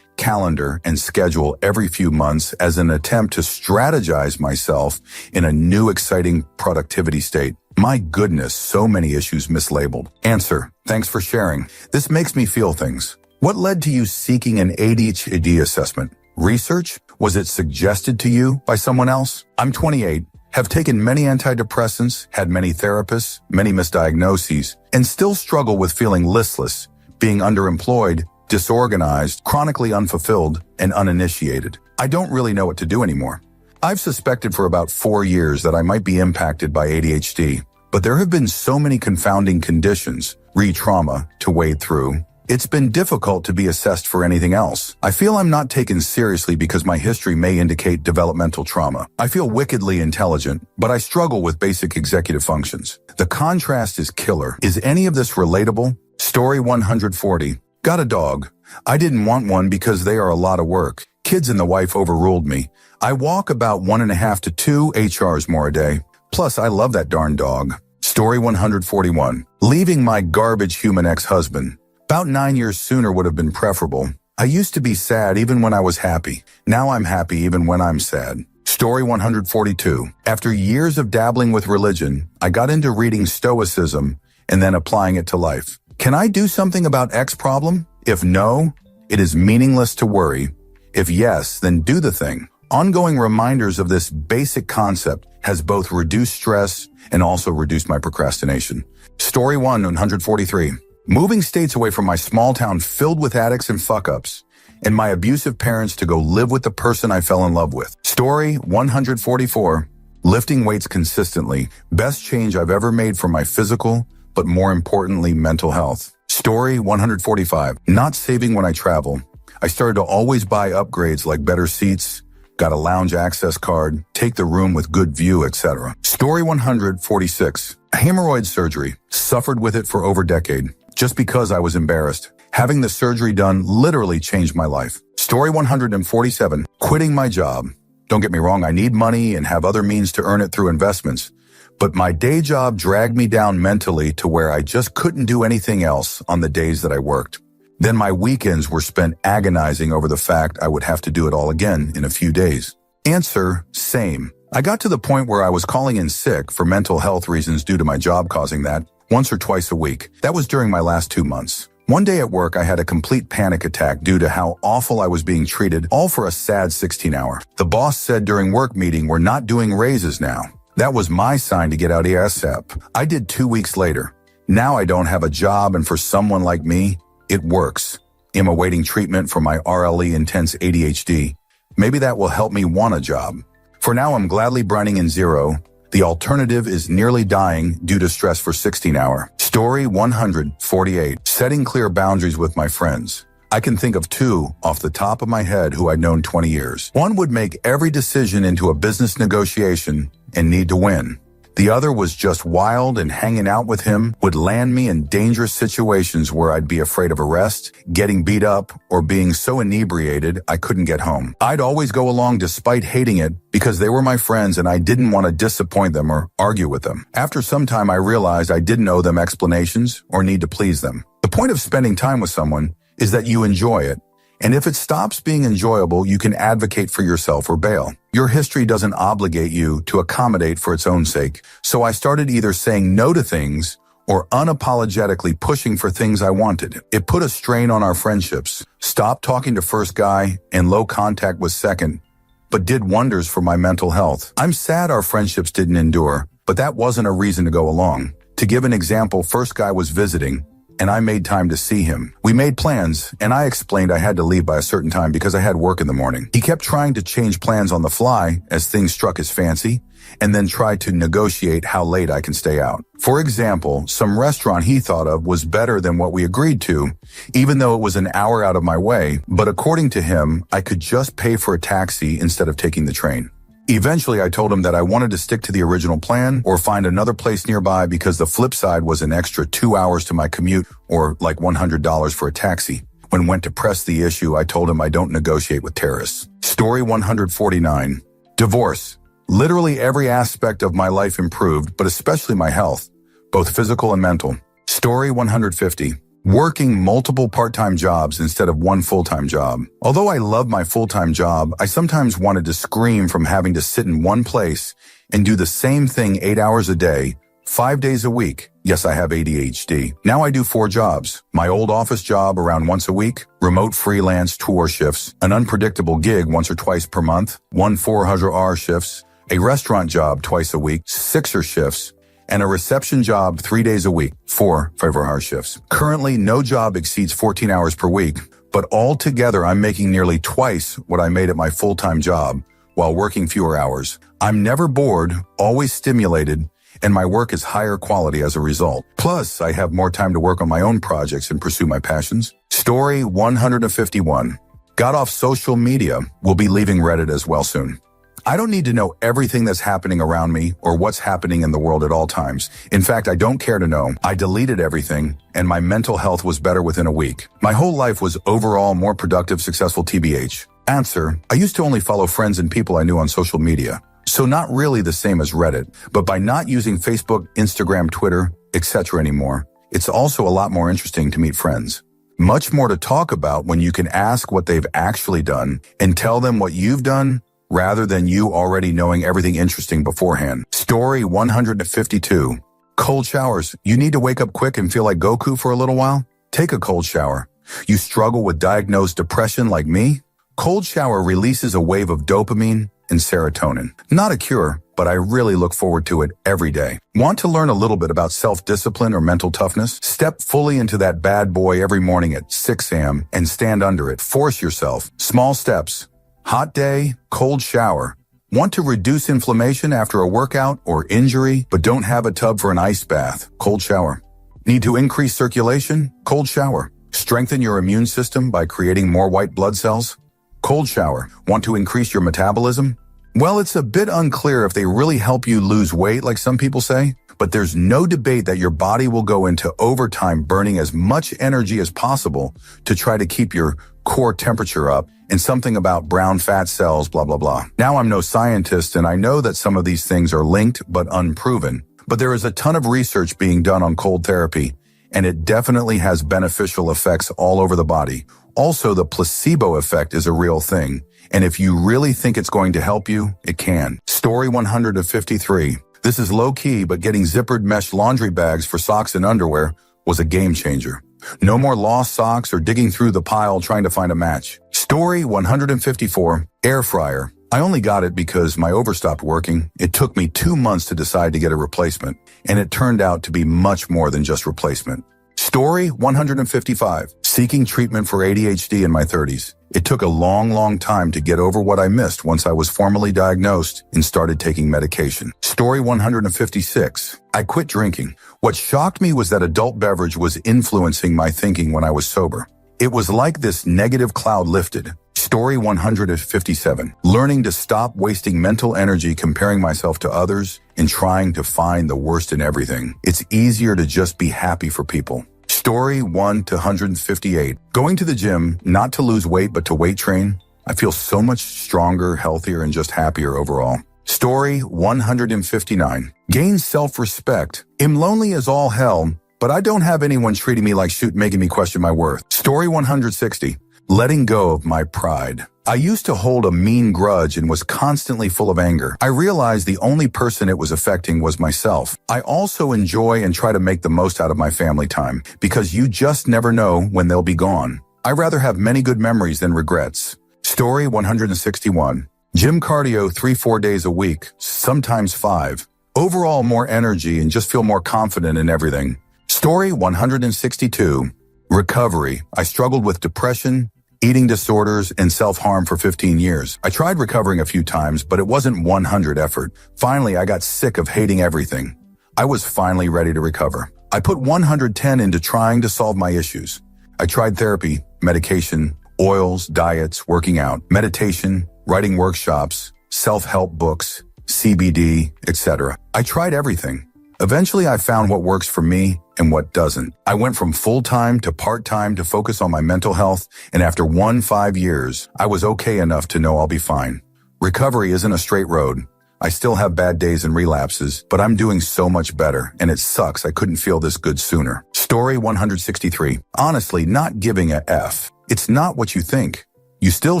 calendar, and schedule every few months as an attempt to strategize myself in a new exciting productivity state. My goodness, so many issues mislabeled. Answer. Thanks for sharing. This makes me feel things. What led to you seeking an ADHD assessment? Research? Was it suggested to you by someone else? I'm 28, have taken many antidepressants, had many therapists, many misdiagnoses, and still struggle with feeling listless, being underemployed, disorganized, chronically unfulfilled, and uninitiated. I don't really know what to do anymore. I've suspected for about 4 years that I might be impacted by ADHD, but there have been so many confounding conditions, re-trauma, to wade through. It's been difficult to be assessed for anything else. I feel I'm not taken seriously because my history may indicate developmental trauma. I feel wickedly intelligent, but I struggle with basic executive functions. The contrast is killer. Is any of this relatable? Story 140. Got a dog. I didn't want one because they are a lot of work. Kids and the wife overruled me. I walk about 1.5 to 2 HRs more a day. Plus, I love that darn dog. Story 141. Leaving my garbage human ex-husband. About 9 years sooner would have been preferable. I used to be sad even when I was happy. Now I'm happy even when I'm sad. Story 142. After years of dabbling with religion, I got into reading Stoicism and then applying it to life. Can I do something about X problem? If no, it is meaningless to worry. If yes, then do the thing. Ongoing reminders of this basic concept has both reduced stress and also reduced my procrastination. Story 143. Moving states away from my small town filled with addicts and fuck-ups, and my abusive parents to go live with the person I fell in love with. Story 144. Lifting weights consistently. Best change I've ever made for my physical, but more importantly, mental health. Story 145. Not saving when I travel. I started to always buy upgrades like better seats, got a lounge access card, take the room with good view, etc. Story 146. Hemorrhoid surgery. Suffered with it for over a decade. Just because I was embarrassed. Having the surgery done literally changed my life. Story 147. Quitting my job. Don't get me wrong, I need money and have other means to earn it through investments. But my day job dragged me down mentally to where I just couldn't do anything else on the days that I worked. Then my weekends were spent agonizing over the fact I would have to do it all again in a few days. Answer, same. I got to the point where I was calling in sick for mental health reasons due to my job causing that, once or twice a week. That was during my last 2 months. One day at work, I had a complete panic attack due to how awful I was being treated, all for a sad 16-hour. The boss said during work meeting, we're not doing raises now. That was my sign to get out ASAP. I did 2 weeks later. Now I don't have a job, and for someone like me, it works. I'm awaiting treatment for my RLE intense ADHD. Maybe that will help me want a job. For now, I'm gladly grinding in zero. The alternative is nearly dying due to stress for 16-hour. Story 148. Setting clear boundaries with my friends. I can think of 2 off the top of my head who I'd known 20 years. One would make every decision into a business negotiation and need to win. The other was just wild, and hanging out with him would land me in dangerous situations where I'd be afraid of arrest, getting beat up, or being so inebriated I couldn't get home. I'd always go along despite hating it because they were my friends and I didn't want to disappoint them or argue with them. After some time, I realized I didn't owe them explanations or need to please them. The point of spending time with someone is that you enjoy it. And if it stops being enjoyable, you can advocate for yourself or bail. Your history doesn't obligate you to accommodate for its own sake. So I started either saying no to things or unapologetically pushing for things I wanted. It put a strain on our friendships. Stopped talking to first guy and low contact was second, but did wonders for my mental health. I'm sad our friendships didn't endure, but that wasn't a reason to go along. To give an example, first guy was visiting, and I made time to see him. We made plans, and I explained I had to leave by a certain time because I had work in the morning. He kept trying to change plans on the fly as things struck his fancy, and then tried to negotiate how late I can stay out. For example, some restaurant he thought of was better than what we agreed to, even though it was an hour out of my way, but according to him, I could just pay for a taxi instead of taking the train. Eventually, I told him that I wanted to stick to the original plan or find another place nearby because the flip side was an extra 2 hours to my commute or like $100 for a taxi. When went to press the issue, I told him I don't negotiate with terrorists. Story 149. Divorce. Literally every aspect of my life improved, but especially my health, both physical and mental. Story 150. Working multiple part-time jobs instead of one full-time job. Although I love my full-time job, I sometimes wanted to scream from having to sit in one place and do the same thing 8 hours a day, 5 days a week. Yes, I have ADHD. Now I do 4 jobs. My old office job around once a week, remote freelance tour shifts, an unpredictable gig once or twice per month, 1 400-hour shifts, a restaurant job twice a week, 6er shifts, and a reception job 3 days a week, 4 5-hour shifts. Currently, no job exceeds 14 hours per week, but altogether I'm making nearly twice what I made at my full-time job while working fewer hours. I'm never bored, always stimulated, and my work is higher quality as a result. Plus, I have more time to work on my own projects and pursue my passions. Story 151. Got off social media. Will be leaving Reddit as well soon. I don't need to know everything that's happening around me or what's happening in the world at all times. In fact, I don't care to know. I deleted everything, and my mental health was better within a week. My whole life was overall more productive, successful, TBH. Answer, I used to only follow friends and people I knew on social media. So not really the same as Reddit, but by not using Facebook, Instagram, Twitter, etc. anymore, it's also a lot more interesting to meet friends. Much more to talk about when you can ask what they've actually done and tell them what you've done rather than you already knowing everything interesting beforehand. Story 152. Cold showers. You need to wake up quick and feel like Goku for a little while? Take a cold shower. You struggle with diagnosed depression like me? Cold shower releases a wave of dopamine and serotonin. Not a cure, but I really look forward to it every day. Want to learn a little bit about self-discipline or mental toughness? Step fully into that bad boy every morning at 6 a.m. and stand under it. Force yourself. Small steps. Hot day, cold shower. Want to reduce inflammation after a workout or injury, but don't have a tub for an ice bath? Cold shower. Need to increase circulation? Cold shower. Strengthen your immune system by creating more white blood cells? Cold shower. Want to increase your metabolism? Well, it's a bit unclear if they really help you lose weight like some people say, but there's no debate that your body will go into overtime burning as much energy as possible to try to keep your core temperature up, and something about brown fat cells, blah, blah, blah. Now, I'm no scientist, and I know that some of these things are linked but unproven, but there is a ton of research being done on cold therapy, and it definitely has beneficial effects all over the body. Also, the placebo effect is a real thing, and if you really think it's going to help you, it can. Story 153. This is low-key, but getting zippered mesh laundry bags for socks and underwear was a game changer. No more lost socks or digging through the pile trying to find a match. Story 154. Air fryer. I only got it because my oven stopped working. It took me 2 months to decide to get a replacement, and it turned out to be much more than just replacement. Story 155. Seeking treatment for ADHD in my 30s. It took a long time to get over what I missed once I was formally diagnosed and started taking medication. Story 156. I quit drinking. What shocked me was that adult beverage was influencing my thinking when I was sober. It was like this negative cloud lifted. Story 157. Learning to stop wasting mental energy comparing myself to others and trying to find the worst in everything. It's easier to just be happy for people. Story 158. Going to the gym, not to lose weight, but to weight train. I feel so much stronger, healthier, and just happier overall. Story 159. Gain self-respect. Am lonely as all hell, but I don't have anyone treating me like shit, making me question my worth. Story 160. Letting go of my pride. I used to hold a mean grudge and was constantly full of anger. I realized the only person it was affecting was myself. I also enjoy and try to make the most out of my family time because you just never know when they'll be gone. I rather have many good memories than regrets. Story 161. Gym cardio 3-4 days a week, sometimes 5. Overall more energy and just feel more confident in everything. Story 162. Recovery. I struggled with depression, eating disorders, and self-harm for 15 years. I tried recovering a few times, but it wasn't 100 effort. Finally, I got sick of hating everything. I was finally ready to recover. I put 110 into trying to solve my issues. I tried therapy, medication, oils, diets, working out, meditation, writing workshops, self-help books, CBD, etc. I tried everything. Eventually, I found what works for me and what doesn't. I went from full-time to part-time to focus on my mental health, and after 5 years, I was okay enough to know I'll be fine. Recovery isn't a straight road. I still have bad days and relapses, but I'm doing so much better, and it sucks I couldn't feel this good sooner. Story 163. Honestly, not giving a F. It's not what you think. You still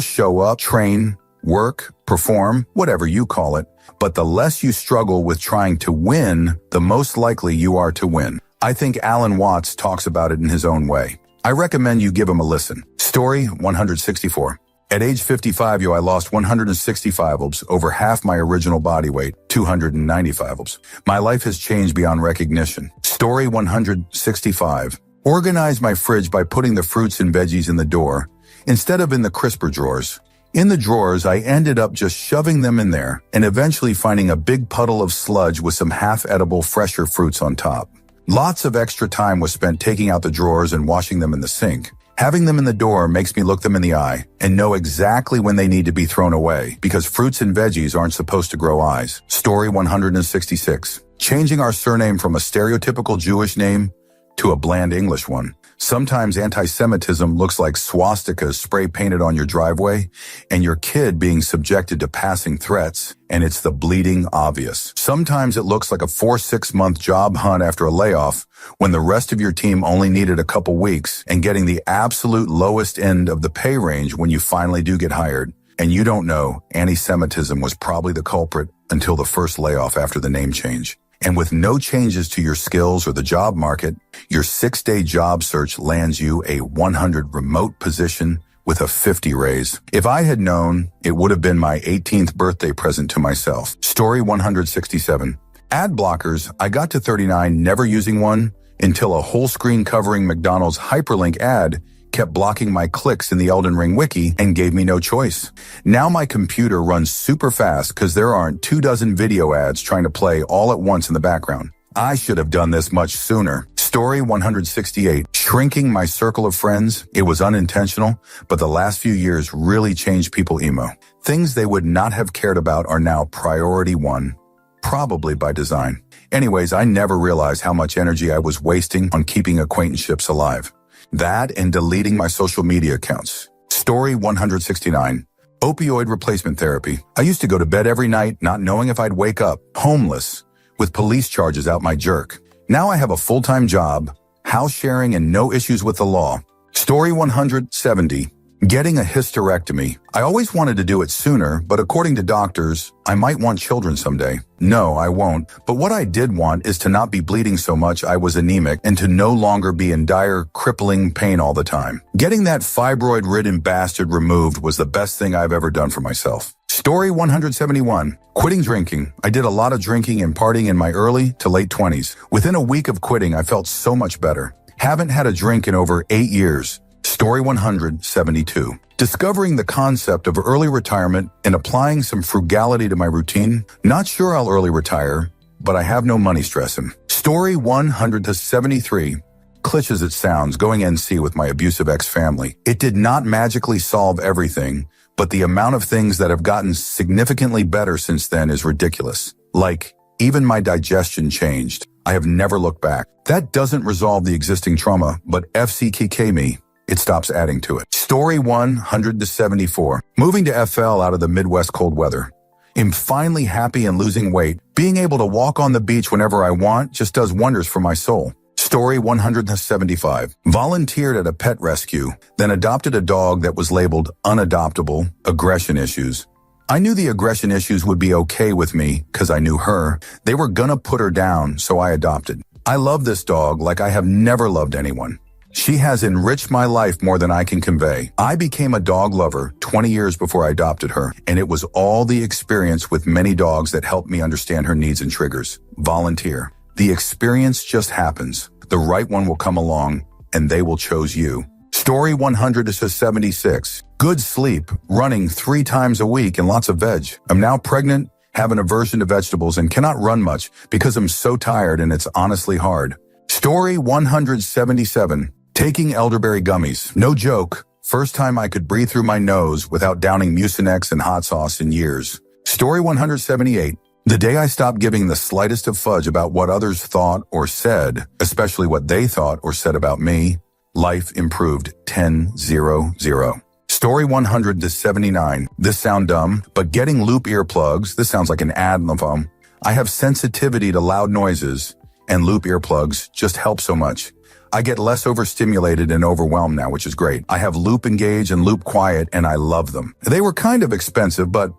show up, train, work, perform, whatever you call it, but the less you struggle with trying to win, the most likely you are to win. I think Alan Watts talks about it in his own way. I recommend you give him a listen. Story 164. At age 55, I lost 165 pounds, over half my original body weight, 295 pounds. My life has changed beyond recognition. Story 165. Organize my fridge by putting the fruits and veggies in the door, instead of in the crisper drawers. In the drawers, I ended up just shoving them in there and eventually finding a big puddle of sludge with some half-edible fresher fruits on top. Lots of extra time was spent taking out the drawers and washing them in the sink. Having them in the door makes me look them in the eye and know exactly when they need to be thrown away because fruits and veggies aren't supposed to grow eyes. Story 166. Changing our surname from a stereotypical Jewish name to a bland English one. Sometimes anti-Semitism looks like swastikas spray painted on your driveway and your kid being subjected to passing threats, and it's the bleeding obvious. Sometimes it looks like a 4-6-month job hunt after a layoff when the rest of your team only needed a couple weeks and getting the absolute lowest end of the pay range when you finally do get hired. And you don't know, anti-Semitism was probably the culprit until the first layoff after the name change. And with no changes to your skills or the job market, your 6-day job search lands you a 100 remote position with a 50 raise. If I had known, it would have been my 18th birthday present to myself. Story 167. Ad blockers. I got to 39 never using one until a whole screen covering McDonald's hyperlink ad kept blocking my clicks in the Elden Ring wiki and gave me no choice. Now my computer runs super fast because there aren't 24 video ads trying to play all at once in the background. I should have done this much sooner. Story 168. Shrinking my circle of friends. It was unintentional, but the last few years really changed people emo. Things they would not have cared about are now priority one, probably by design. Anyways, I never realized how much energy I was wasting on keeping acquaintanceships alive. That and deleting my social media accounts. Story 169. Opioid replacement therapy. I used to go to bed every night not knowing if I'd wake up, homeless, with police charges out my jerk. Now I have a full-time job, house sharing, and no issues with the law. Story 170. Getting a hysterectomy. I always wanted to do it sooner, but according to doctors, I might want children someday. No, I won't. But what I did want is to not be bleeding so much I was anemic and to no longer be in dire, crippling pain all the time. Getting that fibroid-ridden bastard removed was the best thing I've ever done for myself. Story 171. Quitting drinking. I did a lot of drinking and partying in my early to late 20s. Within a week of quitting, I felt so much better. Haven't had a drink in over 8 years. Story 172. Discovering the concept of early retirement and applying some frugality to my routine. Not sure I'll early retire, but I have no money stressing. Story 173. Cliché as it sounds, going NC with my abusive ex-family. It did not magically solve everything, but the amount of things that have gotten significantly better since then is ridiculous. Like, even my digestion changed. I have never looked back. That doesn't resolve the existing trauma, but FCKK me. It stops adding to it. Story 174. Moving to FL out of the Midwest cold weather. I'm finally happy and losing weight. Being able to walk on the beach whenever I want just does wonders for my soul. Story 175. Volunteered at a pet rescue, then adopted a dog that was labeled unadoptable, aggression issues. I knew the aggression issues would be okay with me because I knew her. They were gonna put her down, so I adopted. I love this dog like I have never loved anyone. She has enriched my life more than I can convey. I became a dog lover 20 years before I adopted her, and it was all the experience with many dogs that helped me understand her needs and triggers. Volunteer. The experience just happens. The right one will come along, and they will choose you. Story 176. Good sleep, running 3 times a week, and lots of veg. I'm now pregnant, have an aversion to vegetables, and cannot run much because I'm so tired and it's honestly hard. Story 177. Taking elderberry gummies. No joke. First time I could breathe through my nose without downing Mucinex and hot sauce in years. Story 178. The day I stopped giving the slightest of fudge about what others thought or said, especially what they thought or said about me, life improved 10-0-0. Story 179. This sound dumb, but getting loop earplugs, this sounds like an ad on the phone. I have sensitivity to loud noises, and loop earplugs just help so much. I get less overstimulated and overwhelmed now, which is great. I have loop engage and loop quiet, and I love them. They were kind of expensive, but,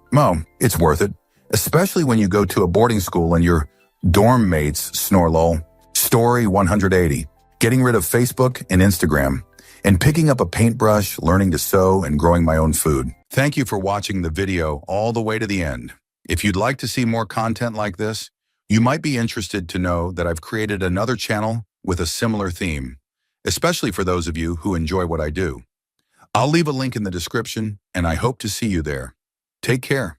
it's worth it. Especially when you go to a boarding school and your dorm mates snore lol. Story 180. Getting rid of Facebook and Instagram, and picking up a paintbrush, learning to sew, and growing my own food. Thank you for watching the video all the way to the end. If you'd like to see more content like this, you might be interested to know that I've created another channel with a similar theme, especially for those of you who enjoy what I do. I'll leave a link in the description, and I hope to see you there. Take care.